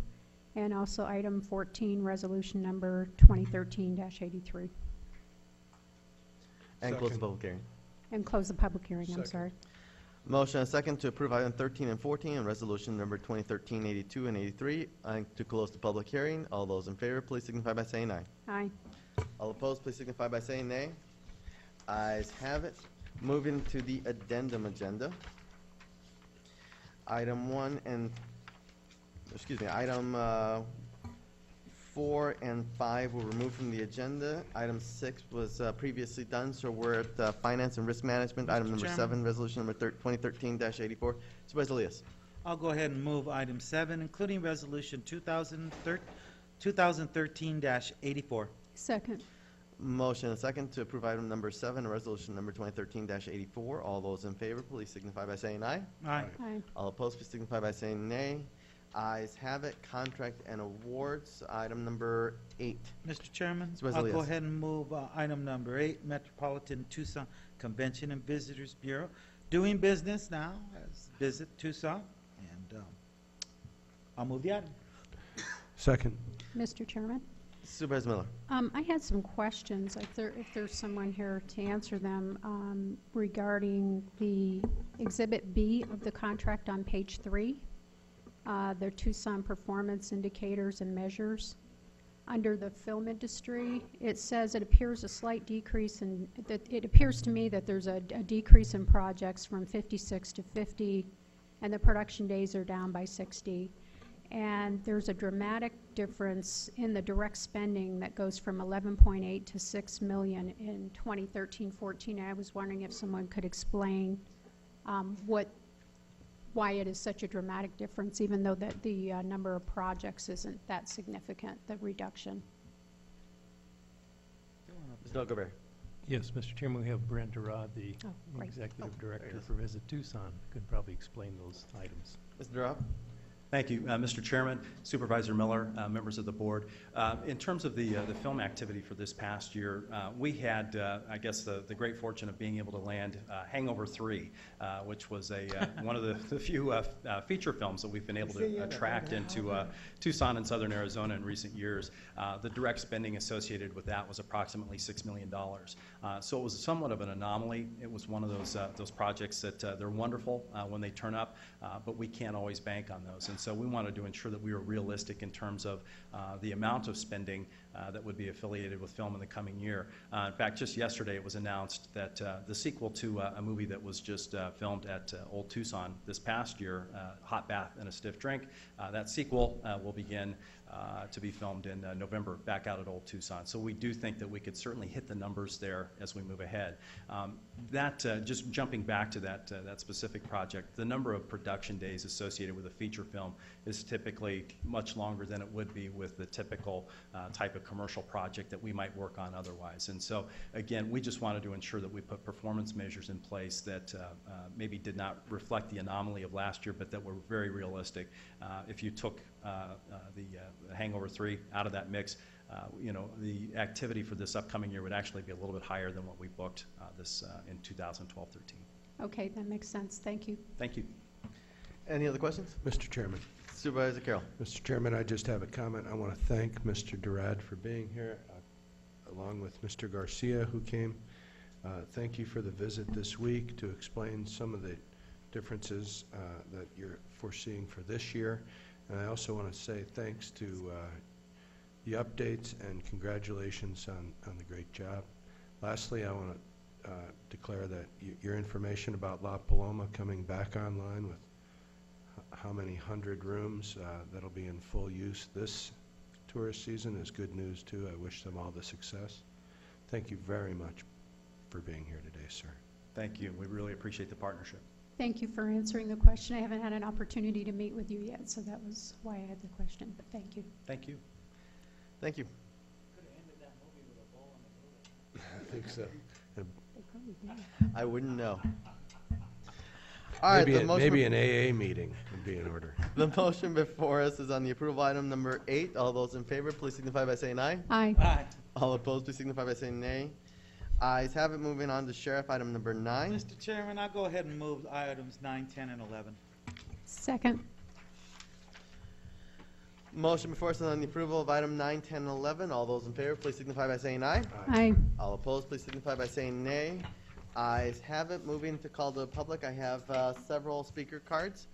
and also item 14, resolution number 2013-83. And close the Second. public hearing. And close the public hearing, I'm Second. sorry. Motion and second to approve item 13 and 14 and resolution number 2013-82 and 83 and to close the public hearing. All those in favor, please signify by saying aye. Aye. All opposed, please signify by saying nay. Ayes have it. Moving to the addendum agenda. Item 4 and 5 were removed from the agenda. Item 6 was previously done, so we're at finance and risk management. Item number Chairman. 7, resolution number 2013-84. Supervisor Elias. I'll go ahead and move item 7, including resolution 2013-84. Second. Motion and second to approve item number 7, resolution number 2013-84. All those in favor, please signify by saying aye. Aye. Aye. All opposed, please signify by saying nay. Ayes have it. Contract and awards, item number 8. Mr. Chairman, Supervisor I'll go Elias. ahead and move item number 8, Metropolitan Tucson Convention and Visitors Bureau, doing business now as Visit Tucson, and I'll move the item. Second. Mr. Chairman? Supervisor Miller. I had some questions, if there's someone here to answer them, regarding the Exhibit B of the contract on page 3. Their Tucson performance indicators and measures. Under the film industry, it says it appears a slight decrease in, it appears to me that there's a decrease in projects from 56 to 50, and the production days are down by 60. And there's a dramatic difference in the direct spending that goes from 11.8 to 6 million in 2013-14. I was wondering if someone could explain why it is such a dramatic difference, even though that the number of projects isn't that significant, the reduction. Mr. Gilbert. Yes, Mr. Chairman, we have Brent Durad, the Oh, great. Executive there Director it is. for Visit Tucson, could probably explain those items. Mr. Durab. Thank you, Mr. Chairman, Supervisor Miller, members of the board. In terms of the film activity for this past year, we had, I guess, the great fortune of being able to land Hangover 3, which was one of the few feature films that we've been able to attract into Tucson and southern Arizona in recent years. The direct spending associated with that was approximately $6 million. So it was somewhat of an anomaly. It was one of those projects that they're wonderful when they turn up, but we can't always bank on those. And so we wanted to ensure that we were realistic in terms of the amount of spending that would be affiliated with film in the coming year. In fact, just yesterday it was announced that the sequel to a movie that was just filmed at Old Tucson this past year, Hot Bath and a Stiff Drink, that sequel will begin to be filmed in November back out at Old Tucson. So we do think that we could certainly hit the numbers there as we move ahead. Just jumping back to that specific project, the number of production days associated with a feature film is typically much longer than it would be with the typical type of commercial project that we might work on otherwise. And so, again, we just wanted to ensure that we put performance measures in place that maybe did not reflect the anomaly of last year, but that were very realistic. If you took the Hangover 3 out of that mix, the activity for this upcoming year would actually be a little bit higher than what we booked in 2012-13. Okay, that makes sense. Thank you. Thank you. Any other questions? Mr. Chairman. Supervisor Carroll. Mr. Chairman, I just have a comment. I want to thank Mr. Durad for being here, along with Mr. Garcia, who came. Thank you for the visit this week to explain some of the differences that you're foreseeing for this year. And I also want to say thanks to the updates and congratulations on the great job. Lastly, I want to declare that your information about La Paloma coming back online with how many 100 rooms that'll be in full use this tourist season is good news too. I wish them all the success. Thank you very much for being here today, sir. Thank you. We really appreciate the partnership. Thank you for answering the question. I haven't had an opportunity to meet with you yet, so that was why I had the question, but thank you. Thank you. Thank you. I think so. They probably did. I wouldn't know. All right, Maybe an AA meeting would be in order. The motion before us is on the approval item number 8. All those in favor, please signify by saying aye. Aye. Aye. All opposed, please signify by saying nay. Ayes have it. Moving on to Sheriff, item number 9. Mr. Chairman, I'll go ahead and move items 9, 10, and 11. Second. Motion before us is on the approval of item 9, 10, and 11. All those in favor, please signify by saying aye. Aye. All opposed, please signify by saying nay. Ayes have it. Moving to call to the public, I have several speaker cards.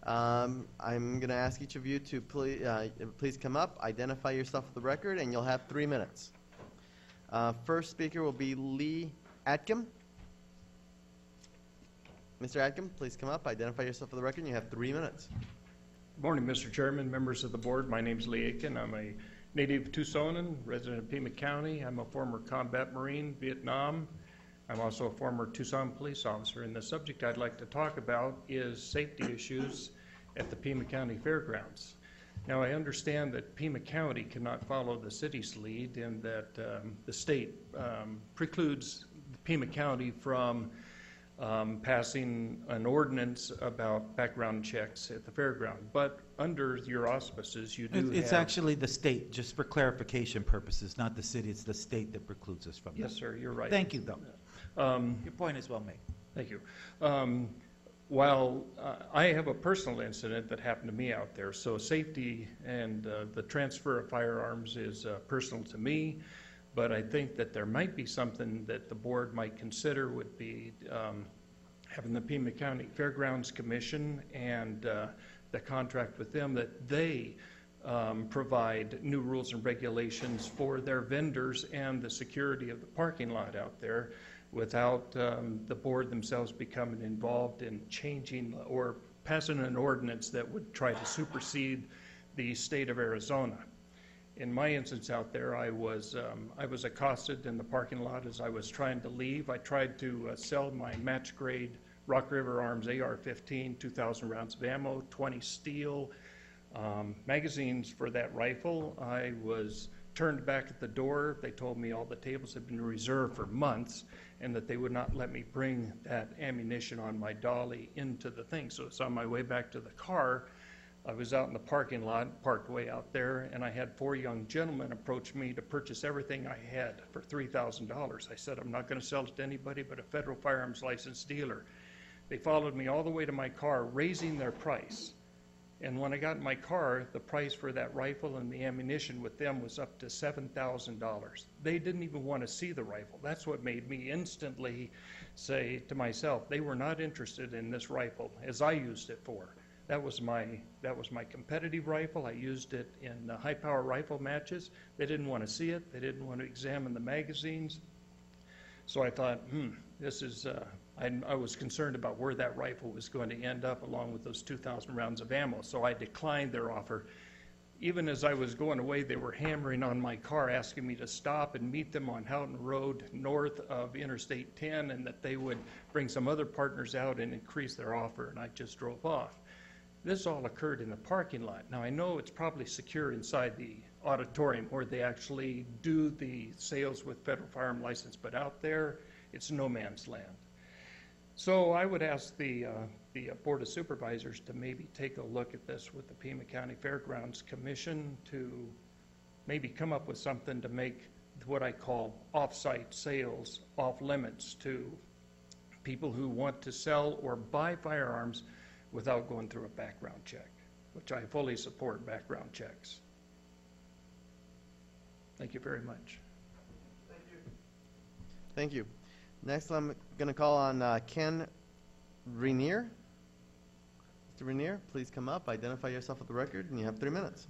I'm going to ask each of you to please come up, identify yourself for the record, and you'll have 3 minutes. First speaker will be Lee Atkin. Mr. Atkin, please come up, identify yourself for the record, and you have 3 minutes. Good morning, Mr. Chairman, members of the board. My name is Lee Aiken. I'm a native Tucsonan, resident of Pima County. I'm a former combat Marine, Vietnam. I'm also a former Tucson police officer, and the subject I'd like to talk about is safety issues at the Pima County Fairgrounds. Now, I understand that Pima County cannot follow the city's lead and that the state precludes Pima County from passing an ordinance about background checks at the fairground. But under your auspices, you do It's have... actually the state, just for clarification purposes, not the city. It's the state that precludes us from that. Yes, sir, you're right. Thank you, though. Your point is well made. Thank you. While I have a personal incident that happened to me out there, so safety and the transfer of firearms is personal to me, but I think that there might be something that the board might consider would be having the Pima County Fairgrounds Commission and the contract with them, that they provide new rules and regulations for their vendors and the security of the parking lot out there, without the board themselves becoming involved in changing or passing an ordinance that would try to supersede the state of Arizona. In my instance out there, I was accosted in the parking lot as I was trying to leave. I tried to sell my match grade Rock River Arms AR-15, 2,000 rounds of ammo, 20 steel magazines for that rifle. I was turned back at the door. They told me all the tables had been reserved for months and that they would not let me bring that ammunition on my dolly into the thing. So it's on my way back to the car. I was out in the parking lot, parked way out there, and I had 4 young gentlemen approach me to purchase everything I had for $3,000. I said, I'm not going to sell it to anybody but a federal firearms licensed dealer. They followed me all the way to my car, raising their price. And when I got in my car, the price for that rifle and the ammunition with them was up to $7,000. They didn't even want to see the rifle. That's what made me instantly say to myself, they were not interested in this rifle as I used it for. That was my competitive rifle. I used it in high power rifle matches. They didn't want to see it. They didn't want to examine the magazines. So I thought, this is, I was concerned about where that rifle was going to end up along with those 2,000 rounds of ammo. So I declined their offer. Even as I was going away, they were hammering on my car, asking me to stop and meet them on Houghton Road north of Interstate 10, and that they would bring some other partners out and increase their offer, and I just drove off. This all occurred in the parking lot. Now, I know it's probably secure inside the auditorium where they actually do the sales with federal firearm license, but out there, it's no man's land. So I would ask the Board of Supervisors to maybe take a look at this with the Pima County Fairgrounds Commission to maybe come up with something to make what I call off-site sales off limits to people who want to sell or buy firearms without going through a background check, which I fully support background checks. Thank you very much. Thank you. Next, I'm going to call on Ken Rainier. Mr. Rainier, please come up, identify yourself for the record, and you have 3 minutes.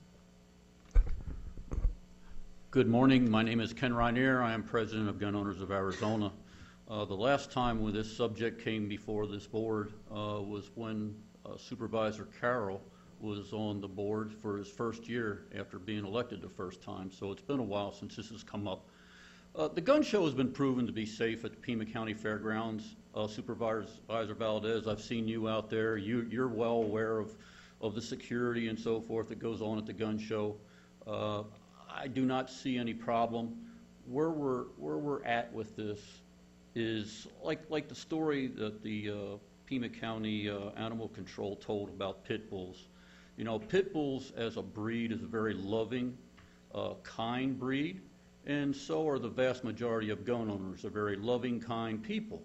Good morning. My name is Ken Rainier. I am president of Gun Owners of Arizona. The last time when this subject came before this board was when Supervisor Carroll was on the board for his first year after being elected the first time. So it's been a while since this has come up. The gun show has been proven to be safe at the Pima County Fairgrounds. Supervisor Valdez, I've seen you out there. You're well aware of the security and so forth that goes on at the gun show. I do not see any problem. Where we're at with this is like the story that the Pima County Animal Control told about pit bulls. You know, pit bulls as a breed is a very loving, kind breed. And so are the vast majority of gun owners. They're very loving, kind people.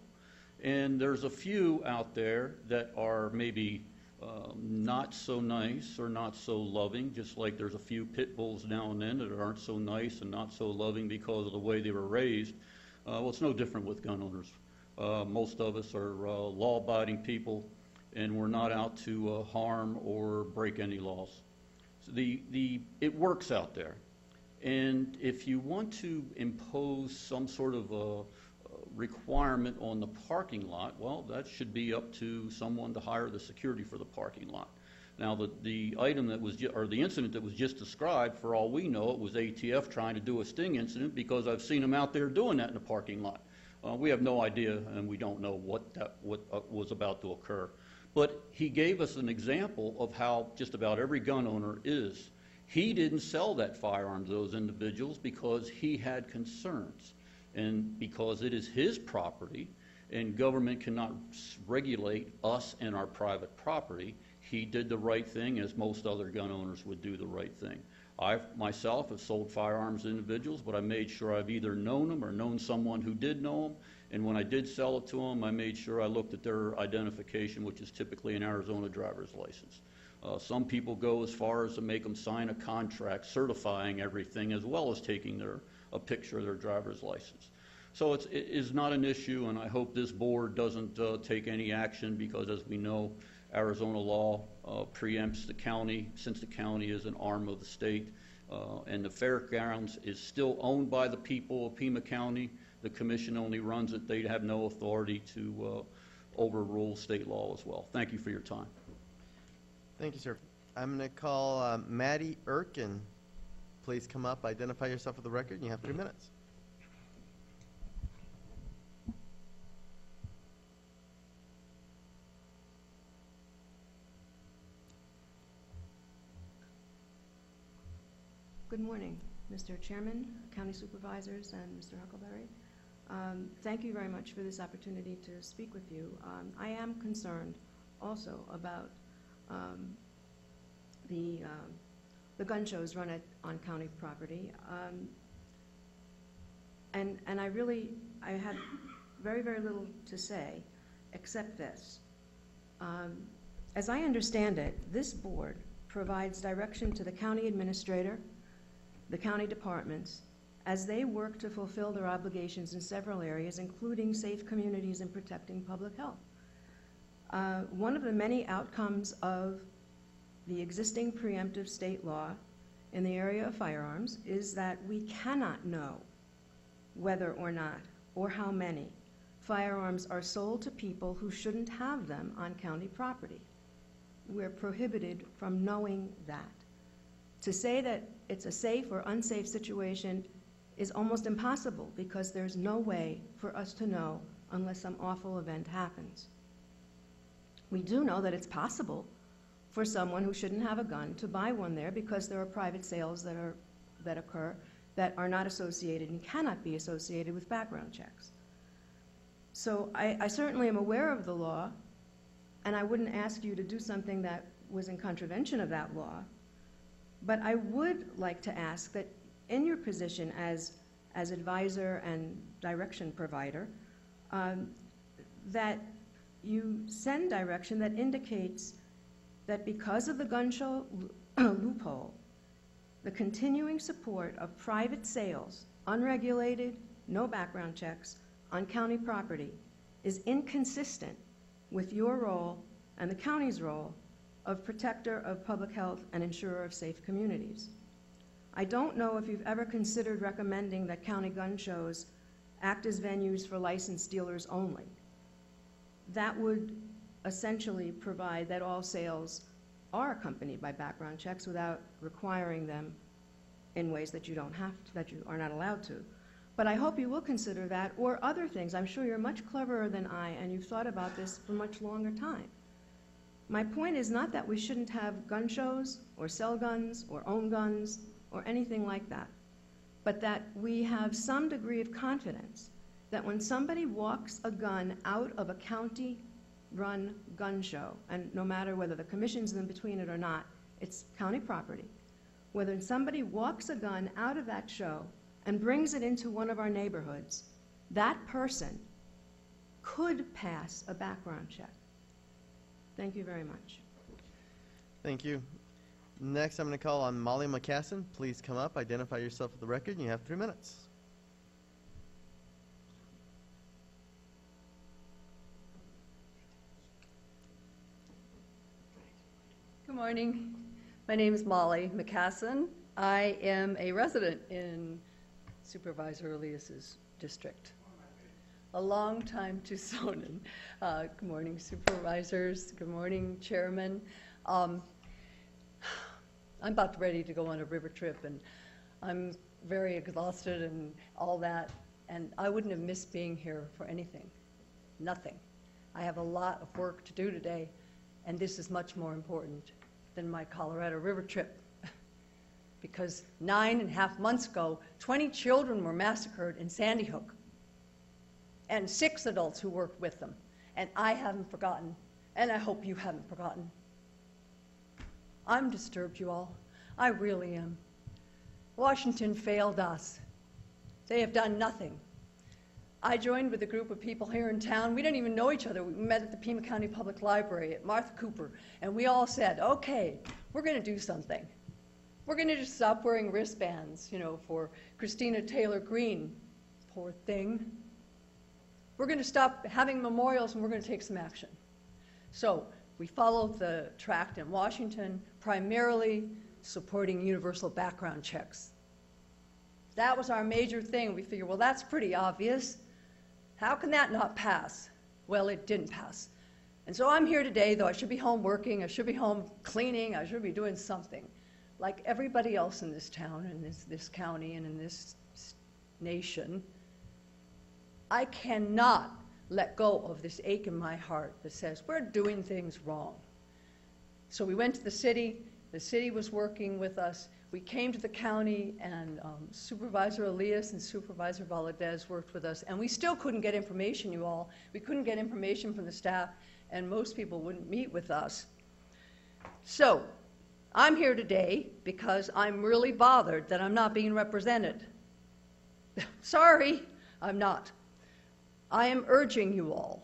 And there's a few out there that are maybe not so nice or not so loving, just like there's a few pit bulls now and then that aren't so nice and not so loving because of the way they were raised. Well, it's no different with gun owners. Most of us are law-abiding people, and we're not out to harm or break any laws. So it works out there. And if you want to impose some sort of a requirement on the parking lot, well, that should be up to someone to hire the security for the parking lot. Now, the item that was, or the incident that was just described, for all we know, it was ATF trying to do a sting incident, because I've seen them out there doing that in the parking lot. We have no idea, and we don't know what was about to occur. But he gave us an example of how just about every gun owner is. He didn't sell that firearm to those individuals because he had concerns, and because it is his property, and government cannot regulate us and our private property. He did the right thing, as most other gun owners would do the right thing. I myself have sold firearms to individuals, but I made sure I've either known them or known someone who did know them. And when I did sell it to them, I made sure I looked at their identification, which is typically an Arizona driver's license. Some people go as far as to make them sign a contract certifying everything, as well as taking a picture of their driver's license. So it is not an issue, and I hope this board doesn't take any action, because, as we know, Arizona law preempts the county, since the county is an arm of the state, and the fairgrounds is still owned by the people of Pima County. The commission only runs it. They have no authority to overrule state law as well. Thank you for your time. Thank you, sir. I'm going to call Maddie Erkin. Please come up, identify yourself for the record, and you have 3 minutes. Good morning, Mr. Chairman, County Supervisors, and Mr. Huckleberry. Thank you very much for this opportunity to speak with you. I am concerned also about the gun shows run on county property. And I had very, very little to say except this. As I understand it, this board provides direction to the county administrator, the county departments, as they work to fulfill their obligations in several areas, including safe communities and protecting public health. One of the many outcomes of the existing preemptive state law in the area of firearms is that we cannot know whether or not, or how many, firearms are sold to people who shouldn't have them on county property. We're prohibited from knowing that. To say that it's a safe or unsafe situation is almost impossible, because there's no way for us to know unless some awful event happens. We do know that it's possible for someone who shouldn't have a gun to buy one there, because there are private sales that occur that are not associated and cannot be associated with background checks. So I certainly am aware of the law, and I wouldn't ask you to do something that was in contravention of that law. But I would like to ask that in your position as advisor and direction provider, that you send direction that indicates that because of the gun show loophole, the continuing support of private sales, unregulated, no background checks, on county property is inconsistent with your role and the county's role of protector of public health and insurer of safe communities. I don't know if you've ever considered recommending that county gun shows act as venues for licensed dealers only. That would essentially provide that all sales are accompanied by background checks without requiring them in ways that you don't have to, that you are not allowed to. But I hope you will consider that, or other things. I'm sure you're much cleverer than I, and you've thought about this for much longer time. My point is not that we shouldn't have gun shows, or sell guns, or own guns, or anything like that, but that we have some degree of confidence that when somebody walks a gun out of a county-run gun show, and no matter whether the commission's in between it or not, it's county property, whether somebody walks a gun out of that show and brings it into one of our neighborhoods, that person could pass a background check. Thank you very much. Thank you. Next, I'm going to call on Molly McCassin. Please come up, identify yourself for the record, and you have 3 minutes. morning. My name is Molly McCassin. I am a resident in Supervisor Elias's district. A long-time Tucsonan. Good morning, supervisors. Good morning, chairman. I'm about ready to go on a river trip, and I'm very exhausted and all that, and I wouldn't have missed being here for anything. Nothing. I have a lot of work to do today, and this is much more important than my Colorado River trip. Because 9.5 months ago, 20 children were massacred in Sandy Hook, and 6 adults who worked with them. And I haven't forgotten, and I hope you haven't forgotten. I'm disturbed, you all. I really am. Washington failed us. They have done nothing. I joined with a group of people here in town. We didn't even know each other. We met at the Pima County Public Library at Martha Cooper, and we all said, okay, we're going to do something. We're going to just stop wearing wristbands, for Christina Taylor Greene. Poor thing. We're going to stop having memorials, and we're going to take some action. So we followed the tract in Washington, primarily supporting universal background checks. That was our major thing. We figured, well, that's pretty obvious. How can that not pass? Well, it didn't pass. And so I'm here today, though I should be home working, I should be home cleaning, I should be doing something. Like everybody else in this town, and this county, and in this nation, I cannot let go of this ache in my heart that says we're doing things wrong. So we went to the city was working with us. We came to the county, and Supervisor Elias and Supervisor Valadez worked with us, and we still couldn't get information, you all. We couldn't get information from the staff, and most people wouldn't meet with us. So I'm here today because I'm really bothered that I'm not being represented. Sorry, I'm not. I am urging you all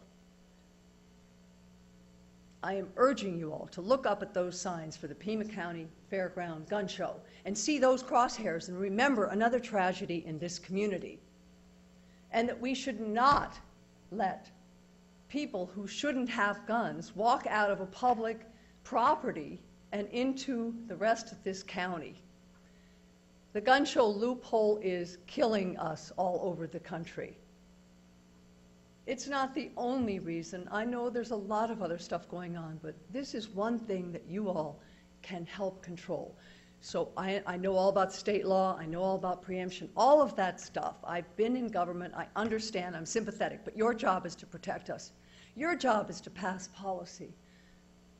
to look up at those signs for the Pima County Fairground Gun Show and see those crosshairs and remember another tragedy in this community. And that we should not let people who shouldn't have guns walk out of a public property and into the rest of this county. The gun show loophole is killing us all over the country. It's not the only reason. I know there's a lot of other stuff going on, but this is one thing that you all can help control. So I know all about state law, I know all about preemption, all of that stuff. I've been in government, I understand, I'm sympathetic, but your job is to protect us. Your job is to pass policy.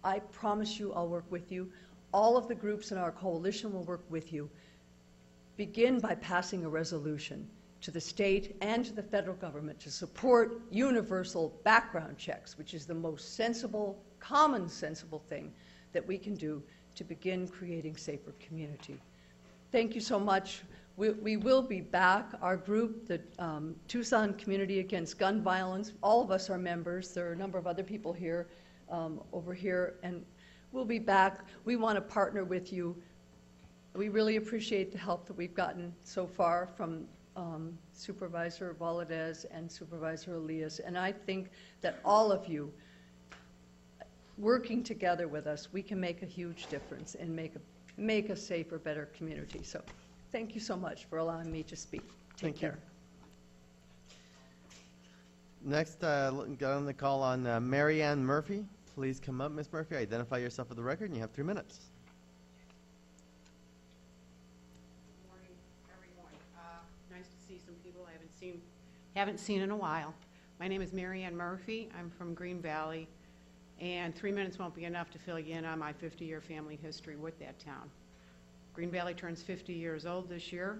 I promise you I'll work with you. All of the groups in our coalition will work with you. Begin by passing a resolution to the state and to the federal government to support universal background checks, which is the most sensible, common sensible thing that we can do to begin creating safer community. Thank you so much. We will be back. Our group, the Tucson Community Against Gun Violence, all of us are members. There are a number of other people here, over here, and we'll be back. We want to partner with you. We really appreciate the help that we've gotten so far from Supervisor Valadez and Supervisor Elias, and I think that all of you working together with us, we can make a huge difference and make a safer, better community. So thank you so much for allowing me to speak. Take care. Next, got on the call on Mary Ann Murphy. Please come up, Ms. Murphy. Identify yourself for the record, and you have 3 minutes. Nice to see some people I haven't seen in a while. My name is Mary Ann Murphy. I'm from Green Valley, and 3 minutes won't be enough to fill you in on my 50-year family history with that town. Green Valley turns 50 years old this year.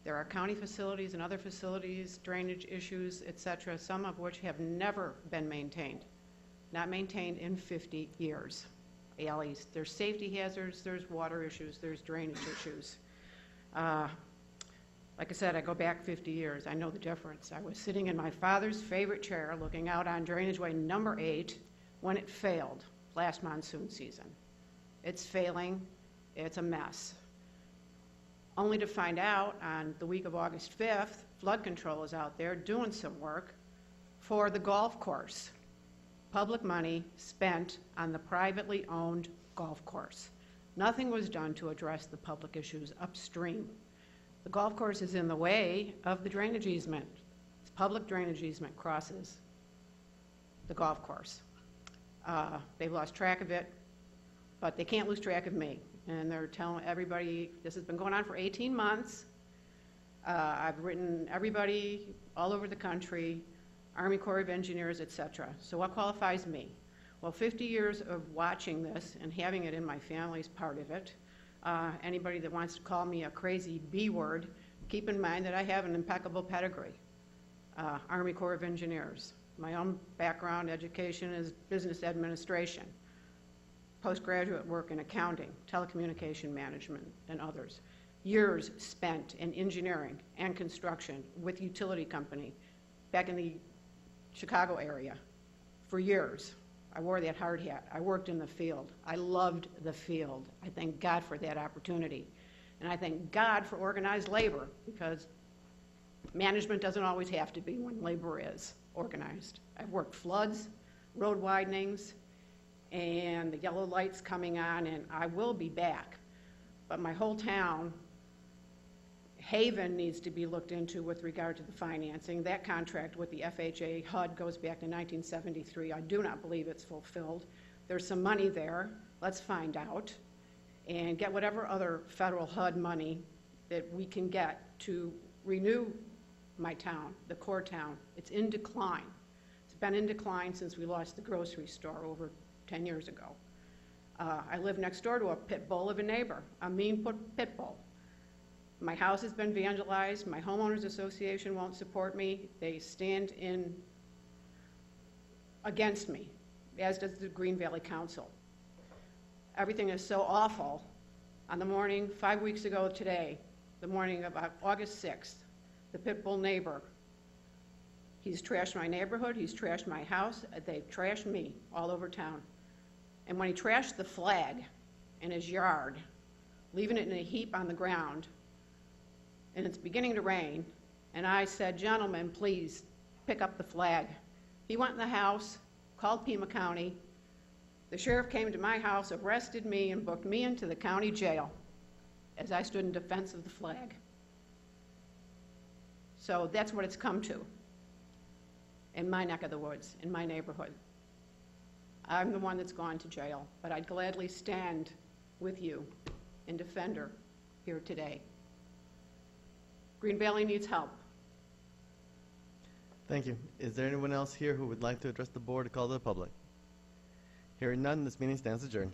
There are county facilities and other facilities, drainage issues, etc., some of which have never been maintained. Not maintained in 50 years. Alleys. There's safety hazards, there's water issues, there's drainage issues. Like I said, I go back 50 years. I know the difference. I was sitting in my father's favorite chair looking out on drainageway number 8 when it failed last monsoon season. It's failing. It's a mess. Only to find out on the week of August 5th, flood control is out there doing some work for the golf course. Public money spent on the privately owned golf course. Nothing was done to address the public issues upstream. The golf course is in the way of the drainage easement. This public drainage easement crosses the golf course. They've lost track of it, but they can't lose track of me. And they're telling everybody, this has been going on for 18 months. I've written everybody all over the country, Army Corps of Engineers, etc. So what qualifies me? Well, 50 years of watching this and having it in my family is part of it. Anybody that wants to call me a crazy B word, keep in mind that I have an impeccable pedigree. Army Corps of Engineers. My own background education is business administration, postgraduate work in accounting, telecommunication management, and others. Years spent in engineering and construction with utility company back in the Chicago area for years. I wore that hard hat. I worked in the field. I loved the field. I thank God for that opportunity. And I thank God for organized labor, because management doesn't always have to be when labor is organized. I've worked floods, road widenings, and the yellow lights coming on, and I will be back. But my whole town, Haven, needs to be looked into with regard to the financing. That contract with the FHA HUD goes back to 1973. I do not believe it's fulfilled. There's some money there. Let's find out and get whatever other federal HUD money that we can get to renew my town, the core town. It's in decline. It's been in decline since we lost the grocery store over 10 years ago. I live next door to a pit bull of a neighbor, a mean pit bull. My house has been vandalized. My homeowners association won't support me. They stand in against me, as does the Green Valley Council. Everything is so awful. On the morning, 5 weeks ago today, the morning of August 6th, the pit bull neighbor, he's trashed my neighborhood, he's trashed my house, they've trashed me all over town. And when he trashed the flag in his yard, leaving it in a heap on the ground, and it's beginning to rain, and I said, gentlemen, please pick up the flag. He went in the house, called Pima County. The sheriff came to my house, arrested me, and booked me into the county jail as I stood in defense of the flag. So that's what it's come to in my neck of the woods, in my neighborhood. I'm the one that's gone to jail, but I'd gladly stand with you and defend her here today. Green Valley needs help. Thank you. Is there anyone else here who would like to address the board or call to the public? Hearing none, this meeting stands adjourned.